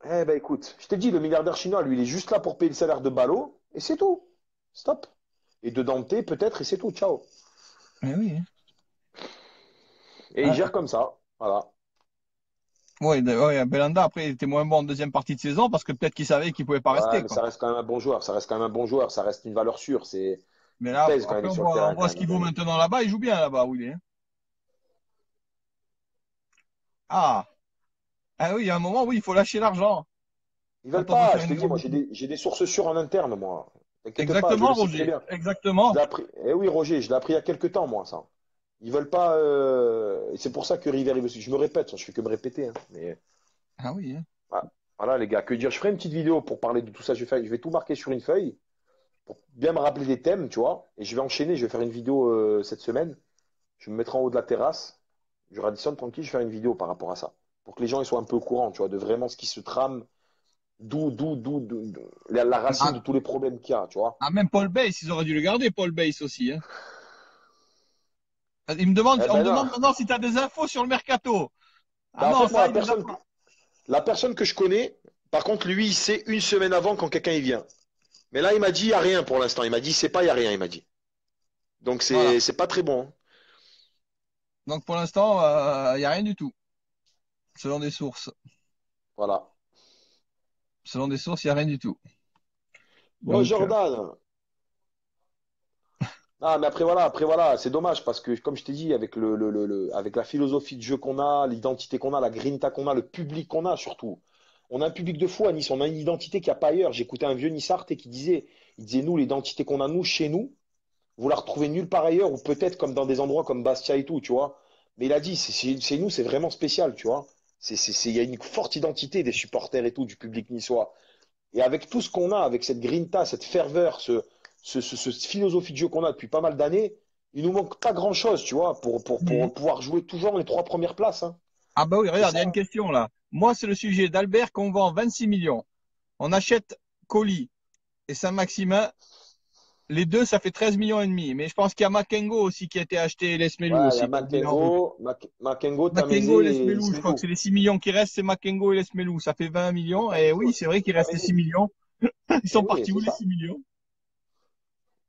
Eh ben, écoute, je t'ai dit, le milliardaire chinois, lui, il est juste là pour payer le salaire de Ballot. Et c'est tout. Stop. Et de Dante, peut-être, et c'est tout. Ciao. Mais oui, hein. Et il Ah, gère comme ça. Voilà. ouais, ouais, Belanda, après, il était moins bon en deuxième partie de saison parce que peut-être qu'il savait qu'il pouvait pas Ouais, rester, mais quoi. ça reste quand même un bon joueur. Ça reste quand même un bon joueur. Ça reste une valeur sûre. Mais Il là, pèse quand il après, est sur le on terrain, voit quand ce même. qu'il vaut maintenant là-bas. Il joue bien là-bas où il est, hein. Ah, ah oui, il y a un moment où il faut lâcher l'argent Ils veulent quand on veut pas. faire Je une te dis, grande moi, équipe. j'ai des sources sûres en interne, moi. T'inquiète pas, je le Exactement, sais très Roger. bien. Je Exactement. l'ai appris. Eh oui, Roger, je l'ai appris il y a quelques temps, moi, ça. Ils veulent pas. Et c'est pour ça que River, il veut. Je me répète, je fais que me répéter, hein. Mais Ah oui, hein. ah, voilà, les gars, que dire? Je ferai une petite vidéo pour parler de tout ça. Je vais tout marquer sur une feuille pour bien me rappeler des thèmes, tu vois. Et je vais enchaîner. Je vais faire une vidéo cette semaine. Je me mettrai en haut de la terrasse. Je Radisson tranquille. Je vais faire une vidéo par rapport à ça, pour que les gens ils soient un peu au courant, tu vois, de vraiment ce qui se trame, la racine Ah, de tous les problèmes qu'il y a, tu vois. ah, même Paul Bass, ils auraient dû le garder, Paul Bass aussi, hein. Il me demande, Eh on me ben non. demande maintenant si tu as des infos sur le mercato. Ah Ben, en non, fait, moi, ça, il les a pas. la personne que je connais, Par contre, lui, il sait une semaine avant quand quelqu'un il vient. Mais là, il m'a dit, il n'y a rien pour l'instant. Il m'a dit, c'est pas, il n'y a rien, il m'a dit. Donc, Voilà. c'est pas très bon, hein. Donc pour l'instant, il n'y a rien du tout, selon des sources. Voilà. Selon des sources, il n'y a rien du tout. Bon, Donc, Jordan. Ah, mais après voilà, c'est dommage parce que, comme je t'ai dit, avec avec la philosophie de jeu qu'on a, l'identité qu'on a, la grinta qu'on a, le public qu'on a surtout. On a un public de fou à Nice, on a une identité qu'il n'y a pas ailleurs. J'écoutais un vieux Nissart qui disait, il disait, nous, l'identité qu'on a, nous, chez nous, vous la retrouvez nulle part ailleurs, ou peut-être comme dans des endroits comme Bastia et tout, tu vois. Mais il a dit, c'est nous, c'est vraiment spécial, tu vois. Il y a une forte identité des supporters et tout, du public niçois. Et avec tout ce qu'on a, avec cette grinta, cette ferveur, cette philosophie de jeu qu'on a depuis pas mal d'années, il nous manque pas grand-chose, tu vois, pour pouvoir jouer toujours les trois premières places, hein. ah bah oui, C'est regarde, il y ça, a une hein. question là. Moi, c'est le sujet d'Albert qu'on vend 26 millions. On achète Colis et Saint-Maximin. Les deux, ça fait 13 millions et demi. Mais je pense qu'il y a Makengo aussi qui a été acheté et Lesmelou Ouais, il y a aussi. Donc, Makengo, Makengo et Tamezé et Lesmelou, je crois que Ismailou. c'est les 6 millions qui restent, c'est Makengo et Lesmelou. Ça fait 20 millions. Et oui, c'est vrai qu'il reste les 6 Tamezé. millions. Ils Eh sont oui, partis où c'est les ça. 6 millions?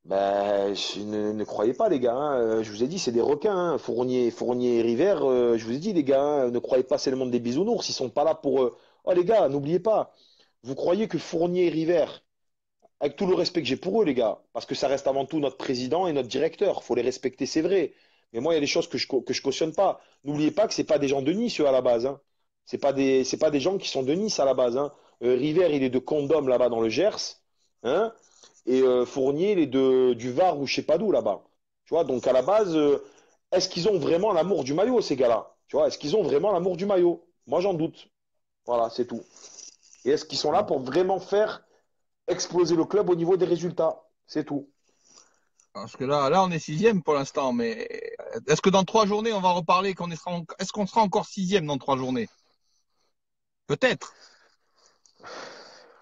Ben, ne croyez pas, les gars, hein. Je vous ai dit, c'est des requins, hein. Fournier et River. Je vous ai dit, les gars, hein, ne croyez pas, c'est le monde des bisounours. Ils sont pas là pour. Oh, les gars, n'oubliez pas. Vous croyez que Fournier et River, avec tout le respect que j'ai pour eux, les gars, parce que ça reste avant tout notre président et notre directeur. Faut les respecter, c'est vrai. Mais moi, il y a des choses que je cautionne pas. N'oubliez pas que c'est pas des gens de Nice, eux, à la base, hein. C'est pas des gens qui sont de Nice à la base, hein. River, il est de Condom là-bas dans le Gers, hein. Et Fournier, il est du Var ou je sais pas d'où là-bas. Tu vois, donc à la base, est-ce qu'ils ont vraiment l'amour du maillot, ces gars-là? Tu vois, est-ce qu'ils ont vraiment l'amour du maillot? Moi, j'en doute. Voilà, c'est tout. Et est-ce qu'ils sont là pour vraiment faire exploser le club au niveau des résultats? C'est tout. Parce que là, on est sixième pour l'instant. Mais est-ce que dans 3 journées, on va reparler est-ce qu'on sera encore sixième dans 3 journées? Peut-être.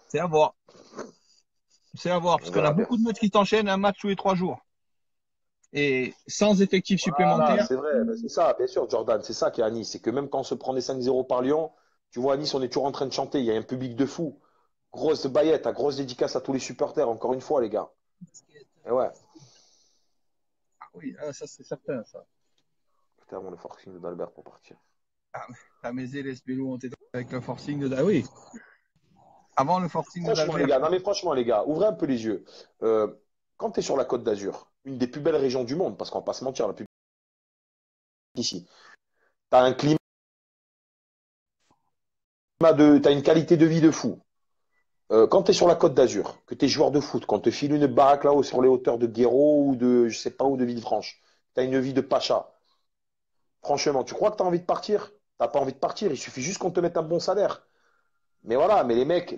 C'est à voir. C'est à voir. Parce On qu'on a verra bien. beaucoup de matchs qui s'enchaînent, un match tous les 3 jours. Et sans effectif Voilà, supplémentaire. c'est vrai. Ben, c'est ça, bien sûr, Jordan. C'est ça qui est à Nice. C'est que même quand on se prend des 5-0 par Lyon, tu vois, à Nice, on est toujours en train de chanter. Il y a un public de fou. Grosse baillette, à grosse dédicace à tous les supporters, encore une fois, les gars. Et ouais. Ah oui, ah, ça c'est certain, ça. Putain, mon le forcing d'Albert pour partir. Ah, Tamezé et Lespelou ont été avec le forcing de. Ah oui, avant le forcing de Franchement, les d'Albert. gars, non mais franchement, les gars, ouvrez un peu les yeux. Quand tu es sur la Côte d'Azur, une des plus belles régions du monde, parce qu'on va pas se mentir, la plus belle ici, tu as un climat t'as une qualité de vie de fou. Quand tu es sur la Côte d'Azur, que tu es joueur de foot, quand te file une baraque là-haut sur les hauteurs de Guéraud ou de, je sais pas où, de Villefranche, tu as une vie de pacha. Franchement, tu crois que tu as envie de partir? T'as pas envie de partir, il suffit juste qu'on te mette un bon salaire. Mais voilà, mais les mecs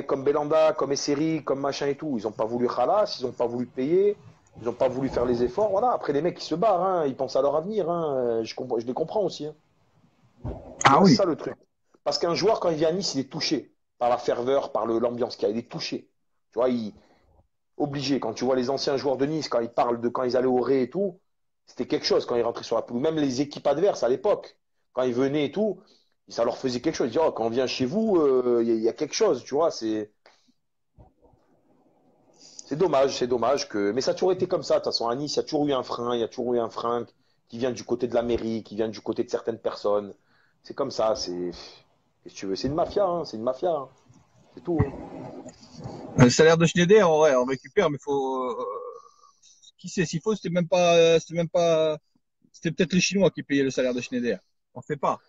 comme Belanda, comme Esseri, comme machin et tout, ils n'ont pas voulu Khalas, ils n'ont pas voulu payer, ils n'ont pas voulu faire les efforts. Voilà, après les mecs ils se barrent, hein, ils pensent à leur avenir, hein, je les comprends aussi, hein. Tu Ah vois, c'est oui. ça le truc. Parce qu'un joueur, quand il vient à Nice, il est touché par la ferveur, par l'ambiance qu'il y a, il est touché. Tu vois, obligé. Quand tu vois les anciens joueurs de Nice, quand ils parlent de quand ils allaient au Ré et tout, c'était quelque chose quand ils rentraient sur la pelouse. Même les équipes adverses à l'époque, quand ils venaient et tout, ça leur faisait quelque chose. Ils disaient, oh, quand on vient chez vous, y a quelque chose, tu vois, c'est dommage que. Mais ça a toujours été comme ça. De toute façon, à Nice, il y a toujours eu un frein, il y a toujours eu un frein qui vient du côté de la mairie, qui vient du côté de certaines personnes. C'est comme ça. Qu'est-ce que tu veux? C'est une mafia, hein, c'est une mafia, hein. C'est tout, hein. Le salaire de Schneider, ouais, on récupère, mais faut. Qui sait, s'il faut, c'était peut-être les Chinois qui payaient le salaire de Schneider. On ne sait pas.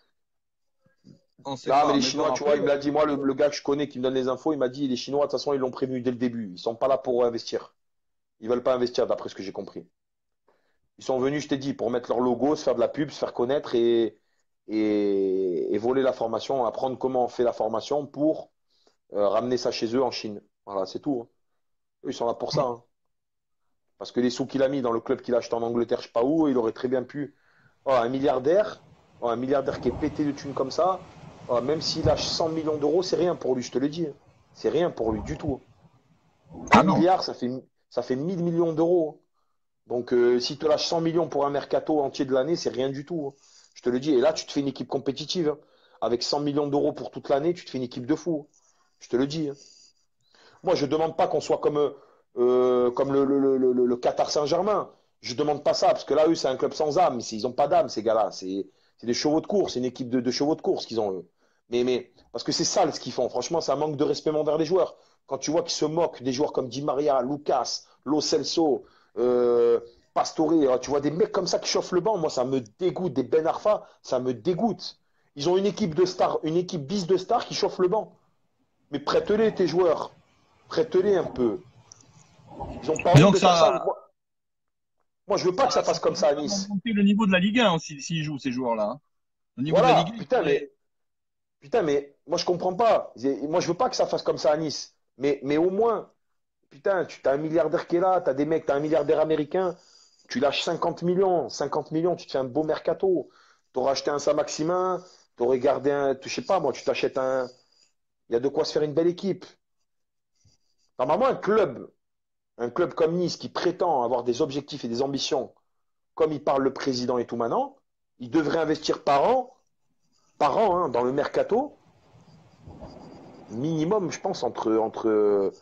On ne sait Non, mais pas. les Mais bon, Chinois, tu vois, après. il me l'a dit, moi, le gars que je connais qui me donne les infos, il m'a dit, les Chinois, de toute façon, ils l'ont prévenu dès le début. Ils sont pas là pour investir. Ils veulent pas investir, d'après ce que j'ai compris. Ils sont venus, je t'ai dit, pour mettre leur logo, se faire de la pub, se faire connaître et voler la formation, apprendre comment on fait la formation pour ramener ça chez eux en Chine. Voilà, c'est tout, hein. Eux, ils sont là pour ça, hein. Parce que les sous qu'il a mis dans le club qu'il a acheté en Angleterre, je sais pas où, il aurait très bien pu. Oh, un milliardaire qui est pété de thunes comme ça, oh, même s'il lâche 100 millions d'euros, c'est rien pour lui, je te le dis, hein. C'est rien pour lui du tout. Un Ah non. milliard, ça fait 1000 millions d'euros. Donc, si tu lâches 100 millions pour un mercato entier de l'année, c'est rien du tout, hein. Je te le dis. Et là, tu te fais une équipe compétitive, hein. avec 100 millions d'euros pour toute l'année, tu te fais une équipe de fous. Je te le dis, hein. Moi, je ne demande pas qu'on soit comme le Qatar Saint-Germain. Je ne demande pas ça, parce que là, eux, c'est un club sans âme. Ils n'ont pas d'âme, ces gars-là. C'est des chevaux de course, c'est une équipe de chevaux de course qu'ils ont, eux. Parce que c'est sale ce qu'ils font. Franchement, c'est un manque de respect envers les joueurs. Quand tu vois qu'ils se moquent des joueurs comme Di Maria, Lucas, Lo Celso, euh, Pastore, tu vois des mecs comme ça qui chauffent le banc. Moi, ça me dégoûte. Des Ben Arfa, ça me dégoûte. Ils ont une équipe de stars, une équipe bis de stars qui chauffe le banc. Mais prête-les, tes joueurs. Prête-les un peu. Ils ont pas Disons honte que de faire ça. ça, Moi, je veux pas que ça ça fasse comme fait ça à vraiment Nice. monter le niveau de la Ligue 1 aussi, s'ils jouent, ces joueurs-là, hein. Au niveau de la Ligue Voilà, 1, putain, mais moi, je comprends pas. Moi, je veux pas que ça fasse comme ça à Nice. Mais au moins, putain, tu as un milliardaire qui est là, t'as un milliardaire américain, tu lâches 50 millions. 50 millions, tu te fais un beau mercato. T'aurais acheté un Saint-Maximin, t'aurais gardé un, je sais pas, moi, tu t'achètes un. Il y a de quoi se faire une belle équipe. Normalement, un club comme Nice qui prétend avoir des objectifs et des ambitions, comme il parle le président et tout maintenant, il devrait investir par an, hein, dans le mercato, minimum, je pense, entre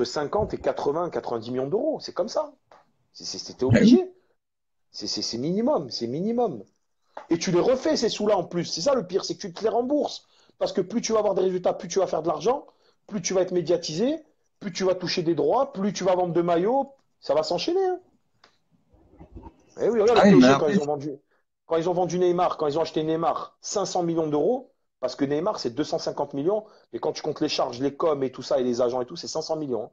50 et 80, 90 millions d'euros. C'est comme ça. C'était ben oui. obligé. C'est minimum, c'est minimum. Et tu les refais, ces sous-là, en plus. C'est ça le pire, c'est que tu te les rembourses. Parce que plus tu vas avoir des résultats, plus tu vas faire de l'argent, plus tu vas être médiatisé, plus tu vas toucher des droits, plus tu vas vendre de maillots. Ça va s'enchaîner, hein. Eh oui, regarde Ah le oui, mais PSG après, quand ils ont vendu Neymar, quand ils ont acheté Neymar, 500 millions d'euros, parce que Neymar c'est 250 millions, et quand tu comptes les charges, les coms et tout ça, et les agents et tout, c'est 500 millions, hein.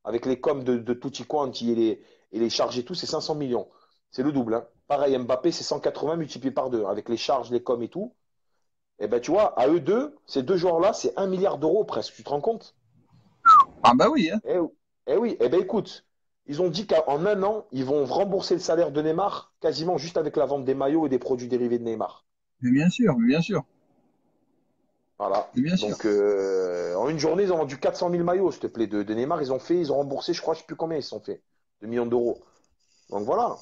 Avec les coms de Tutti Quanti et les charges et tout, c'est 500 millions. C'est le double, hein. Pareil, Mbappé, c'est 180 multiplié par deux, avec les charges, les coms et tout. Et ben tu vois, à eux deux, ces deux joueurs-là, c'est 1 milliard d'euros presque, tu te rends compte? ah bah oui, hein. Eh oui, eh ben écoute, ils ont dit qu'en un an, ils vont rembourser le salaire de Neymar quasiment juste avec la vente des maillots et des produits dérivés de Neymar. Mais bien sûr, Voilà. mais bien sûr. Donc en une journée, ils ont vendu 400 000 maillots, s'il te plaît, de Neymar. Ils ont remboursé, je crois, je sais plus combien ils se sont fait, de millions d'euros. Donc voilà.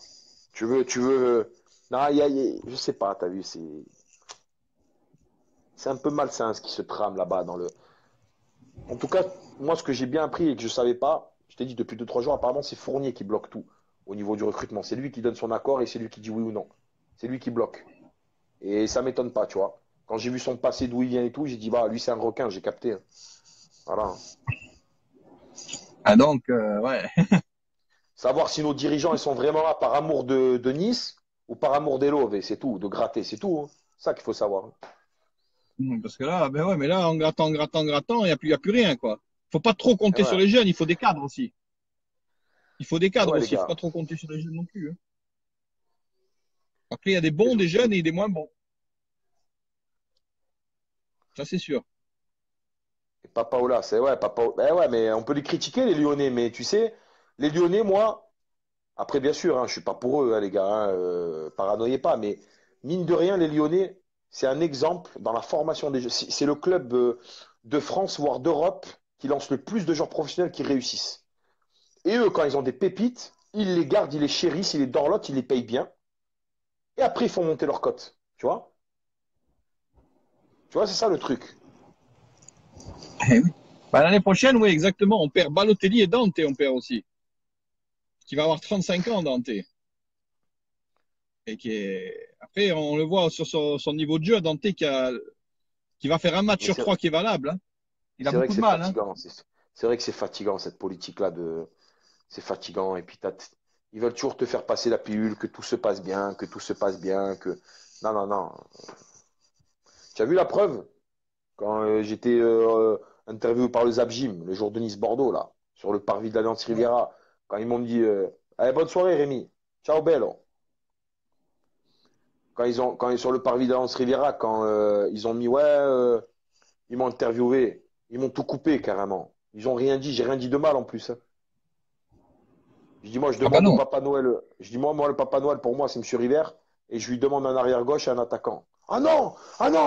Non, je sais pas, t'as vu, c'est un peu malsain ce qui se trame là-bas dans le. En tout cas, moi, ce que j'ai bien appris et que je savais pas, je t'ai dit depuis 2, 3 jours, apparemment, c'est Fournier qui bloque tout au niveau du recrutement. C'est lui qui donne son accord et c'est lui qui dit oui ou non. C'est lui qui bloque. Et ça m'étonne pas, tu vois. Quand j'ai vu son passé, d'où il vient et tout, j'ai dit, bah, lui, c'est un requin, j'ai capté, hein. Voilà. Ah donc, ouais. Savoir si nos dirigeants, ils sont vraiment là par amour de Nice ou par amour des Love, et c'est tout, de gratter, c'est tout, hein. C'est ça qu'il faut savoir, hein. Parce que là, ben ouais, mais là, en grattant, grattant, grattant, y a plus rien, quoi. Faut pas trop Et compter sur ouais, les jeunes, il faut des cadres aussi. Il faut des et cadres ouais, les aussi, il faut pas gars. trop compter sur les jeunes non plus, hein. Après, il y a des Et bons, je- des jeunes et des moins bons. Ça, c'est sûr. et Papaola, c'est ouais, Ben ouais, mais on peut les critiquer, les Lyonnais, mais tu sais, les Lyonnais, moi, après, bien sûr, hein, je suis pas pour eux, hein, les gars, hein, paranoïez pas, mais mine de rien, les Lyonnais, c'est un exemple dans la formation des jeux. C'est le club de France, voire d'Europe, qui lance le plus de joueurs professionnels qui réussissent. Et eux, quand ils ont des pépites, ils les gardent, ils les chérissent, ils les dorlotent, ils les payent bien. Et après, ils font monter leur cote. Tu vois? Tu vois, c'est ça le truc. Eh oui. Bah, l'année prochaine, oui, exactement. On perd Balotelli et Dante, on perd aussi. Qui va avoir 35 ans, Dante. Et après, on le voit sur son niveau de jeu, Dante, qui va faire un match Mais sur trois qui est valable, hein. Il a c'est vrai beaucoup que de c'est mal, hein. fatigant. C'est vrai que c'est fatigant, cette politique-là de. C'est fatigant. Et puis, ils veulent toujours te faire passer la pilule, que tout se passe bien, que tout se passe bien, que. Non, non, non. Tu as vu la preuve? Quand j'étais interviewé par le Zabjim, le jour de Nice-Bordeaux, là, sur le parvis de l'Alliance Ouais. Riviera, quand ils m'ont dit allez, bonne soirée, Rémi. Ciao, bello. Sur le parvis de l'Alliance Riviera, quand ils ont mis ouais, ils m'ont interviewé, ils m'ont tout coupé carrément. Ils ont rien dit, j'ai rien dit de mal en plus, hein. Je dis, moi, je Ah bah demande au non. Papa Noël. Je dis, moi, le Papa Noël, pour moi, c'est Monsieur River. Et je lui demande un arrière-gauche et un attaquant. Ah non,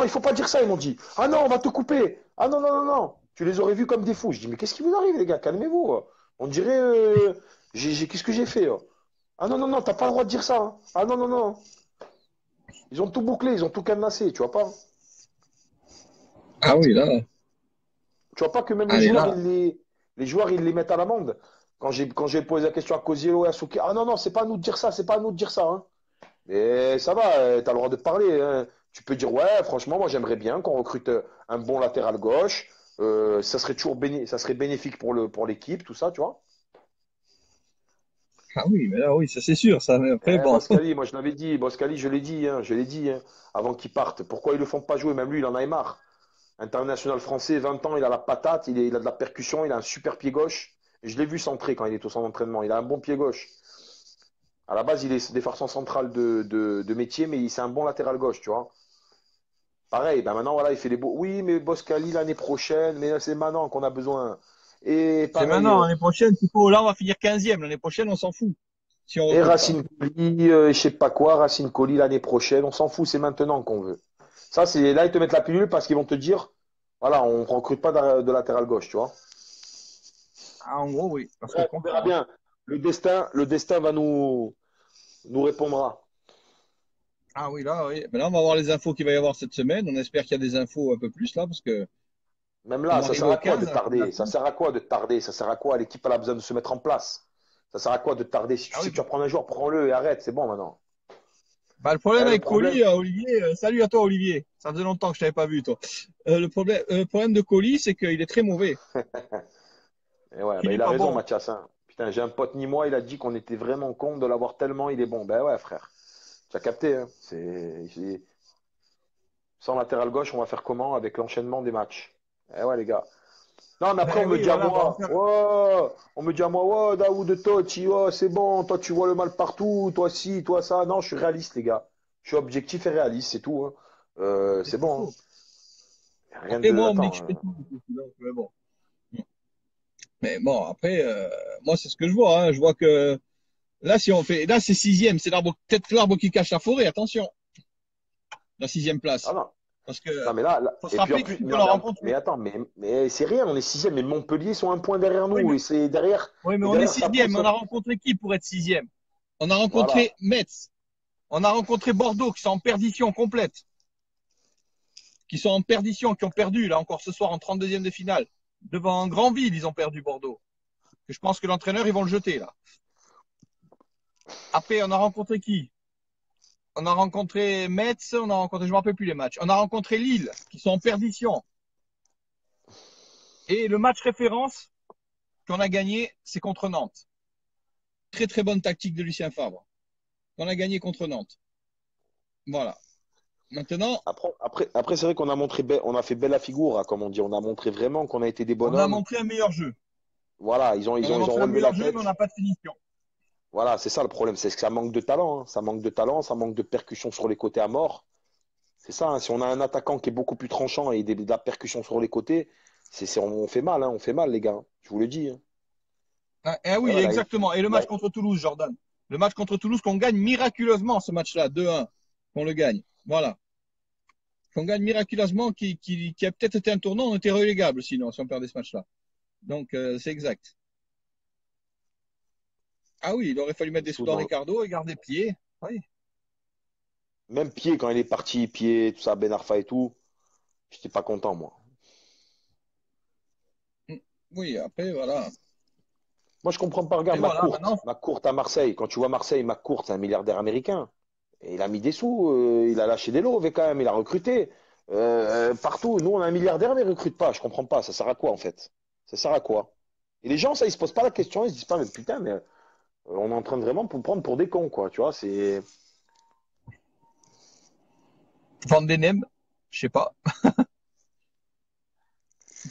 il faut pas dire ça, ils m'ont dit. Ah non, on va te couper. Ah non, non, non, non. Tu les aurais vus comme des fous. Je dis, mais qu'est-ce qui vous arrive, les gars? Calmez-vous. On dirait, qu'est-ce que j'ai fait? Ah non, non, non, t'as pas le droit de dire ça, hein. Ah non, non, non. Ils ont tout bouclé, ils ont tout cadenassé, tu vois pas? Ah oui, là. Tu vois pas que même Allez, là. les joueurs, ils les mettent à l'amende. Quand j'ai posé la question à Kozielo et à Souki, ah non, non, c'est pas à nous de dire ça, c'est pas à nous de dire ça, hein. Mais ça va, t'as le droit de parler, hein. Tu peux dire, ouais, franchement, moi j'aimerais bien qu'on recrute un bon latéral gauche. Ça serait bénéfique pour l'équipe, tout ça, tu vois. Ah oui, mais là, oui, ça c'est sûr, ça. Mais après, bon. Boskali, moi je l'avais dit, Boskali, je l'ai dit, hein, avant qu'il parte. Pourquoi ils le font pas jouer? Même lui, il en a marre. International français, 20 ans, il a la patate, il a de la percussion, il a un super pied gauche. Et je l'ai vu centrer quand il est au centre d'entraînement. Il a un bon pied gauche. À la base, il est défenseur central de métier, mais c'est un bon latéral gauche, tu vois. Pareil, ben maintenant, voilà, il fait les beaux. Oui, mais Boskali l'année prochaine, mais c'est maintenant qu'on a besoin. Et C'est pareil, maintenant, l'année prochaine, s'il faut, là, on va finir 15e. L'année prochaine, on s'en fout. Si on et recrute pas. Racine Colli, je sais pas quoi, Racine Colli l'année prochaine, on s'en fout, c'est maintenant qu'on veut. Ça, c'est là, ils te mettent la pilule parce qu'ils vont te dire, voilà, on ne recrute pas de latéral gauche, tu vois. Ah, en gros, oui. Parce que je Bref, on verra comprends, hein. bien. Le destin va nous répondra. Ah oui, là, oui. Mais là, on va voir les infos qu'il va y avoir cette semaine. On espère qu'il y a des infos un peu plus, là, parce que Même on là, va ça arriver sert à au quoi de 15 à la fin de la tarder? Ça semaine. sert à quoi de tarder? Ça sert à quoi? L'équipe elle a besoin de se mettre en place. Ça sert à quoi de tarder? Si tu Ah sais oui. que tu vas prendre un joueur, prends-le et arrête, c'est bon maintenant. Bah, le problème Le avec problème, Colis, Olivier, salut à toi, Olivier. Ça faisait longtemps que je t'avais pas vu, toi. Le problème de Colis, c'est qu'il est très mauvais. et ouais, Qu'il bah, est il a pas raison, bon. Mathias, hein. Putain, j'ai un pote ni moi, il a dit qu'on était vraiment con de l'avoir tellement il est bon. Ben ouais, frère. Tu as capté, hein. Sans latéral gauche, on va faire comment avec l'enchaînement des matchs? Eh ouais, les gars. Non, mais après, Ben on me oui, dit à voilà, bah, on va moi, faire. oh, on me dit à moi, oh, Daoud Totti, oh, c'est bon, toi tu vois le mal partout, toi ci, toi ça. Non, je suis réaliste, les gars. Je suis objectif et réaliste, c'est tout, hein. C'est ce C'est qu'il bon, hein. faut. Rien Après, de. moi, on me dit que Attends. je fais tout. Donc, mais bon. Mais bon, après, moi, c'est ce que je vois, hein. Je vois que là, si on fait, là, c'est 6e, c'est l'arbre, peut-être l'arbre qui cache la forêt. Attention, la 6e Ah place. non. Parce que Non, mais là, faut se et puis en rappeler plus, qui qu'on non, a mais rencontré. attends, mais c'est rien, on est sixième, mais Montpellier sont un point derrière Oui, nous, mais, et c'est derrière, oui, mais et on est derrière ça pousse. 6e. On a rencontré qui pour être 6e? On a Voilà. rencontré Metz. On a rencontré Bordeaux qui sont en perdition complète. Qui sont en perdition, qui ont perdu, là, encore ce soir, en 32e de finale. Devant Grandville, ils ont perdu Bordeaux. Et je pense que l'entraîneur, ils vont le jeter, là. Après, on a rencontré qui? On a rencontré Metz, on a rencontré, je ne me rappelle plus les matchs. On a rencontré Lille, qui sont en perdition. Et le match référence qu'on a gagné, c'est contre Nantes. Très très bonne tactique de Lucien Favre. On a gagné contre Nantes. Voilà. Maintenant, Après, c'est vrai qu'on a on a fait belle la figure, hein, comme on dit. On a montré vraiment qu'on a été des on a bonhommes. montré un meilleur jeu. Voilà, On a ils ont montré un relevé meilleur la jeu, mais on tête. n'a pas de finition. Voilà, c'est ça le problème, c'est que ça manque de talent, hein. Ça manque de talent, ça manque de percussion sur les côtés à mort. C'est ça, hein. Si on a un attaquant qui est beaucoup plus tranchant et de la percussion sur les côtés, on fait mal, hein, on fait mal, les gars, hein. Je vous le dis, hein. Ah Et oui, voilà, exactement. Et le match contre Toulouse, Jordan. Le match contre Toulouse qu'on gagne miraculeusement, ce match-là, 2-1, qu'on le gagne. Voilà. Qu'on gagne miraculeusement, qui a peut-être été un tournant, on était relégable sinon, si on perdait ce match-là. Donc, c'est exact. Ah oui, il aurait fallu mettre les des sous sous dans dans- Ricardo et garder pied. Oui. Même Pied, quand il est parti, Pied, tout ça, Ben Arfa et tout, j'étais pas content, moi. Oui, après, voilà. Moi, je comprends pas, Après, regarde, voilà, maintenant, McCourt à Marseille. Quand tu vois Marseille, McCourt, c'est un milliardaire américain. Et il a mis des sous, il a lâché des lots quand même, il a recruté. Partout, nous, on a un milliardaire, mais il recrute pas. Je comprends pas, ça sert à quoi, en fait? Ça sert à quoi? Et les gens, ça, ils se posent pas la question, ils se disent pas, mais putain, mais on est en train de vraiment pour prendre pour des cons, quoi. Tu vois, c'est. Van Denem, je sais pas.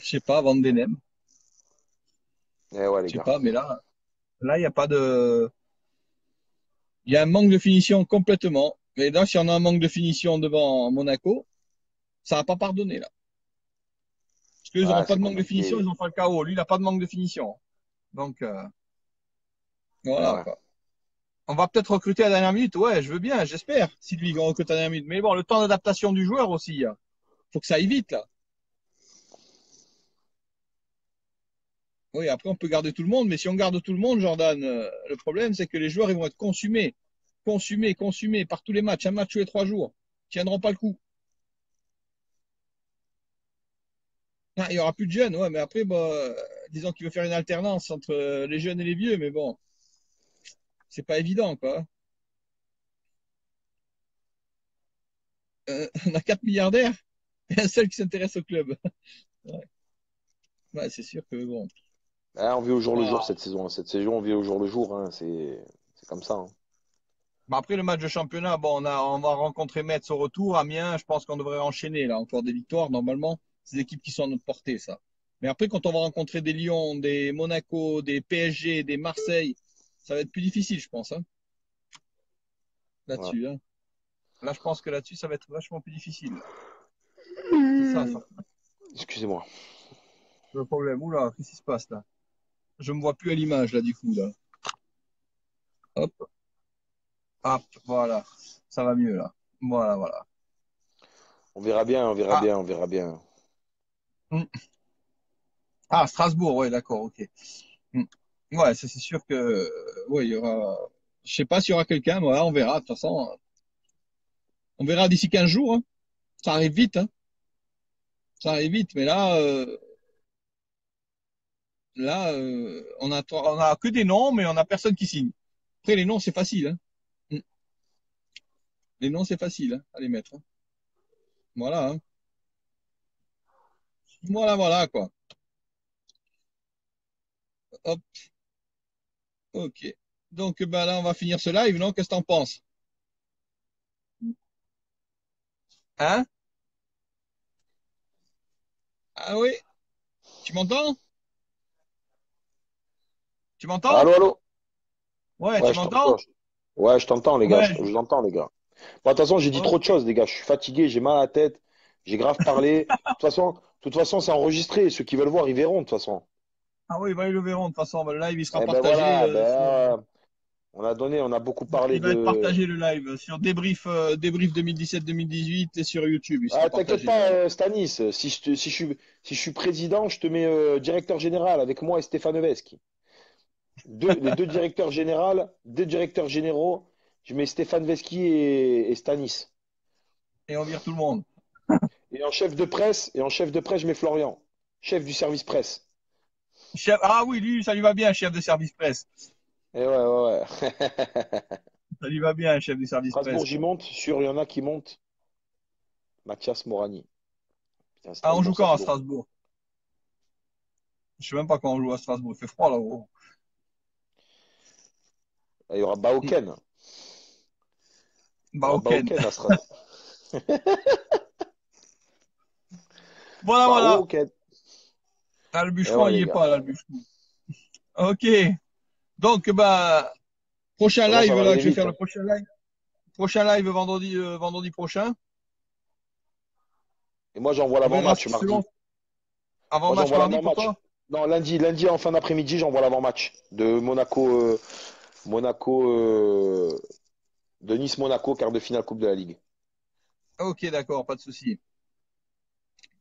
Je sais pas, Van Denem. Eh ouais, les Je sais gars. pas, mais là, il n'y a pas de. Il y a un manque de finition complètement. Mais là, si on a un manque de finition devant Monaco, ça va pas pardonner, là. Parce qu'ils n'auront Ouais, pas c'est de manque de finition, compliqué. ils ont pas le KO. Lui, il n'a pas de manque de finition. Donc, Eh voilà, ouais. quoi. On va peut-être recruter à la dernière minute. Ouais, je veux bien, j'espère. Si lui, on recrute à la dernière minute. Mais bon, le temps d'adaptation du joueur aussi, hein. Faut que ça aille vite, là. Oui, après, on peut garder tout le monde, mais si on garde tout le monde, Jordan, le problème, c'est que les joueurs, ils vont être consumés, consumés par tous les matchs, un match tous les 3 jours. Ils tiendront pas le coup. Ah, il y aura plus de jeunes, ouais, mais après, bah, disons qu'il veut faire une alternance entre les jeunes et les vieux, mais bon, c'est pas évident, quoi. On a 4 milliardaires et un seul qui s'intéresse au club. Ouais, ouais, c'est sûr que bon. Ah, on vit au jour le jour Ah. cette saison. Cette saison, on vit au jour le jour, hein. C'est comme ça, hein. Bah, après le match de championnat, bon, on va rencontrer Metz au retour. Amiens, je pense qu'on devrait enchaîner là, encore des victoires normalement. C'est des équipes qui sont à notre portée, ça. Mais après, quand on va rencontrer des Lyon, des Monaco, des PSG, des Marseille, ça va être plus difficile, je pense, hein, Ouais. là-dessus, hein. Là, je pense que là-dessus, ça va être vachement plus difficile. C'est ça, Excusez-moi. le problème. Oula, qu'est-ce qui se passe là? Je me vois plus à l'image là, du coup, là. Hop, hop, voilà. Ça va mieux là. Voilà, voilà. On verra bien, on verra Ah, bien, on verra bien. hum. Ah, Strasbourg, ouais, d'accord, ok. Hum. Ouais, ça c'est sûr que, ouais, il y aura. Je sais pas s'il y aura quelqu'un, mais ouais, on verra. De toute façon, on verra d'ici 15 jours, hein. Ça arrive vite, hein. Ça arrive vite, mais on a que des noms, mais on a personne qui signe. Après, les noms, c'est facile, hein. Hum. Les noms, c'est facile, hein, à les mettre, hein. Voilà, hein. Voilà, voilà, quoi. Hop, ok. Donc, ben là, on va finir ce live, non? Qu'est-ce que t'en penses? Hein? Ah oui? Tu m'entends? Tu m'entends? Allô, allô? Ouais, Ouais, tu je t'entends. m'entends? Ouais, je t'entends, les gars. Ouais. Je vous entends, les gars. Bon, de toute façon, j'ai dit trop de Ok. choses, les gars. Je suis fatigué, j'ai mal à la tête. J'ai grave parlé. De toute façon, c'est enregistré. Ceux qui veulent voir, ils verront, de toute façon. Ah oui, bah, ils le verront. De toute façon, bah, le live, il sera Eh ben partagé voilà, ben, sur. on a beaucoup parlé Il va être de. partagé le live sur débrief 2017-2018 et sur YouTube. Il sera Ah, t'inquiète partagé pas, direct. Stanis. Si je suis président, je te mets directeur général avec moi et Stéphane Veschi. Les deux directeurs généraux, je mets Stéphane Veschi et Stanis. Et on vire tout le monde. Et en chef de presse, je mets Florian, chef du service presse. Ah oui, lui, ça lui va bien, chef de service presse. Et ouais, ouais, ouais. Ça lui va bien, chef du service Strasbourg, presse, j'y quoi. monte. Sûr, il y en a qui montent. Mathias Morani. Putain, Ah, on joue Strasbourg, ça quand fait à lourd. Strasbourg? Je sais même pas quand on joue à Strasbourg. Il fait froid là, gros. Il y aura Baoken. Il y Bah, aura ok. Baoken à Strasbourg. Voilà, voilà. Baoken. Ah, le Et bûcheron, ouais, il y les est gars. pas, là, le bûcheron. Ok. Donc, bah, prochain De toute façon, ça live, va là, que arriver je vais vite, faire le hein. prochain live. Prochain live vendredi prochain. Et moi, j'envoie On verra l'avant-match selon mardi. Moi, avant-match j'envoie mardi pour l'avant-match. toi. Non, lundi en fin d'après-midi, j'envoie l'avant-match de Monaco, de Nice-Monaco, quart de finale Coupe de la Ligue. Ok, d'accord, pas de souci.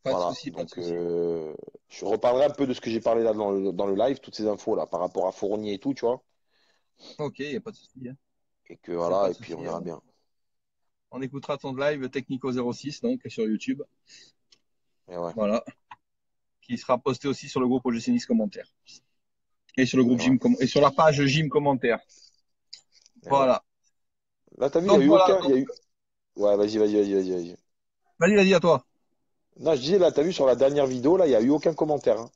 Pas de Voilà. souci, pas de Donc, souci. je reparlerai un peu de ce que j'ai parlé là dans le live, toutes ces infos là, par rapport à Fournier et tout, tu vois. Ok, il n'y a pas de souci, hein. Et que Y a pas voilà, de et puis on souci, verra hein. bien. On écoutera ton live Technico 06, donc, sur YouTube. Et ouais, Voilà. Qui sera posté aussi sur le groupe OGC Nice Commentaire. Et sur le et groupe ouais, et sur la page Gym Commentaire. et ouais. Voilà. Là, t'as vu, il y a Donc eu voilà. aucun. Il y a eu. Ouais, vas-y, vas-y, vas-y, vas-y, vas-y. Vas-y, vas-y, à toi. Non, je disais, là, t'as vu sur la dernière vidéo, là, il n'y a eu aucun commentaire, hein.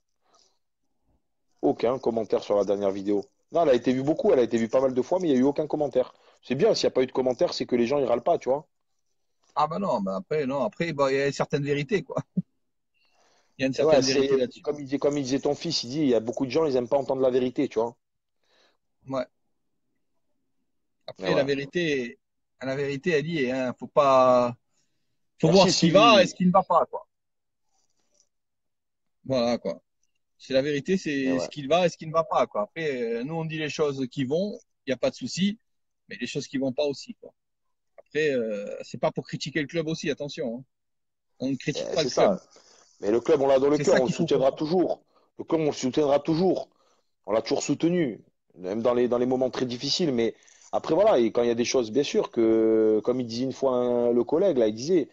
Aucun commentaire sur la dernière vidéo. Non, elle a été vue beaucoup, elle a été vue pas mal de fois, mais il n'y a eu aucun commentaire. C'est bien, s'il n'y a pas eu de commentaire, c'est que les gens ils râlent pas, tu vois. Ah bah non, bah après, non, après, bah, il y a une certaine vérité, quoi. Il y a une Et ouais, certaine c'est vérité là-dessus. comme il disait ton fils, il dit, il y a beaucoup de gens, ils aiment pas entendre la vérité, tu vois. Ouais. Et Après, ouais. la vérité, elle y est, hein. Faut pas, faut voir Merci ce qui va et Sylvie. ce qui ne va pas, quoi. Voilà, quoi. C'est la vérité, Et c'est ce ouais. qui va et ce qui ne va pas, quoi. Après, nous, on dit les choses qui vont, il n'y a pas de souci, mais les choses qui vont pas aussi, quoi. Après, c'est pas pour critiquer le club aussi, attention, hein. On ne critique pas le C'est club. ça. Mais le club, on l'a dans le C'est cœur, ça on le qu'il faut soutiendra comprendre. toujours. Le club, on le soutiendra toujours. On l'a toujours soutenu, même dans les moments très difficiles. Mais après, voilà, et quand il y a des choses, bien sûr, que, comme il disait une fois le collègue, là, il disait.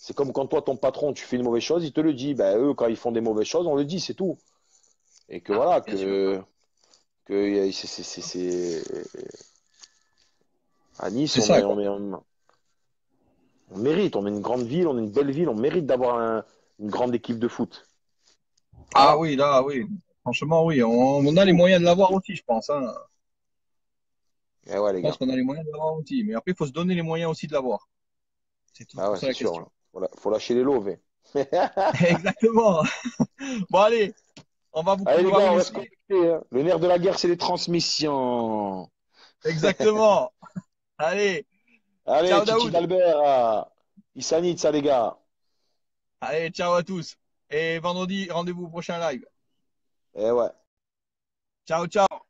C'est comme quand toi, ton patron, tu fais une mauvaise chose, il te le dit. Ben, eux, quand ils font des mauvaises choses, on le dit, c'est tout. Et que Ah, voilà, bien sûr. à Nice, C'est ça, quoi. On mérite. On est une grande ville, on est une belle ville, on mérite d'avoir une grande équipe de foot. Ah Voilà, oui, là, oui. Franchement, oui. On c'est a les tout. moyens de l'avoir aussi, je pense, hein. Et ouais, Je les pense gars. qu'on a les moyens de l'avoir aussi. Mais après, il faut se donner les moyens aussi de l'avoir. C'est tout Ah pour ouais, ça c'est la sûr. question. Là. Faut lâcher les lots. Exactement. Bon, allez, Allez, on les va vous gars, on reste laisser. connectés. Hein. Le nerf de la guerre, c'est les transmissions. Exactement. Allez, Allez, ciao Titi Daoud. d'Albert. Issanit, ça, les gars. Allez, ciao à tous. Et vendredi, rendez-vous au prochain live. Eh ouais. Ciao, ciao.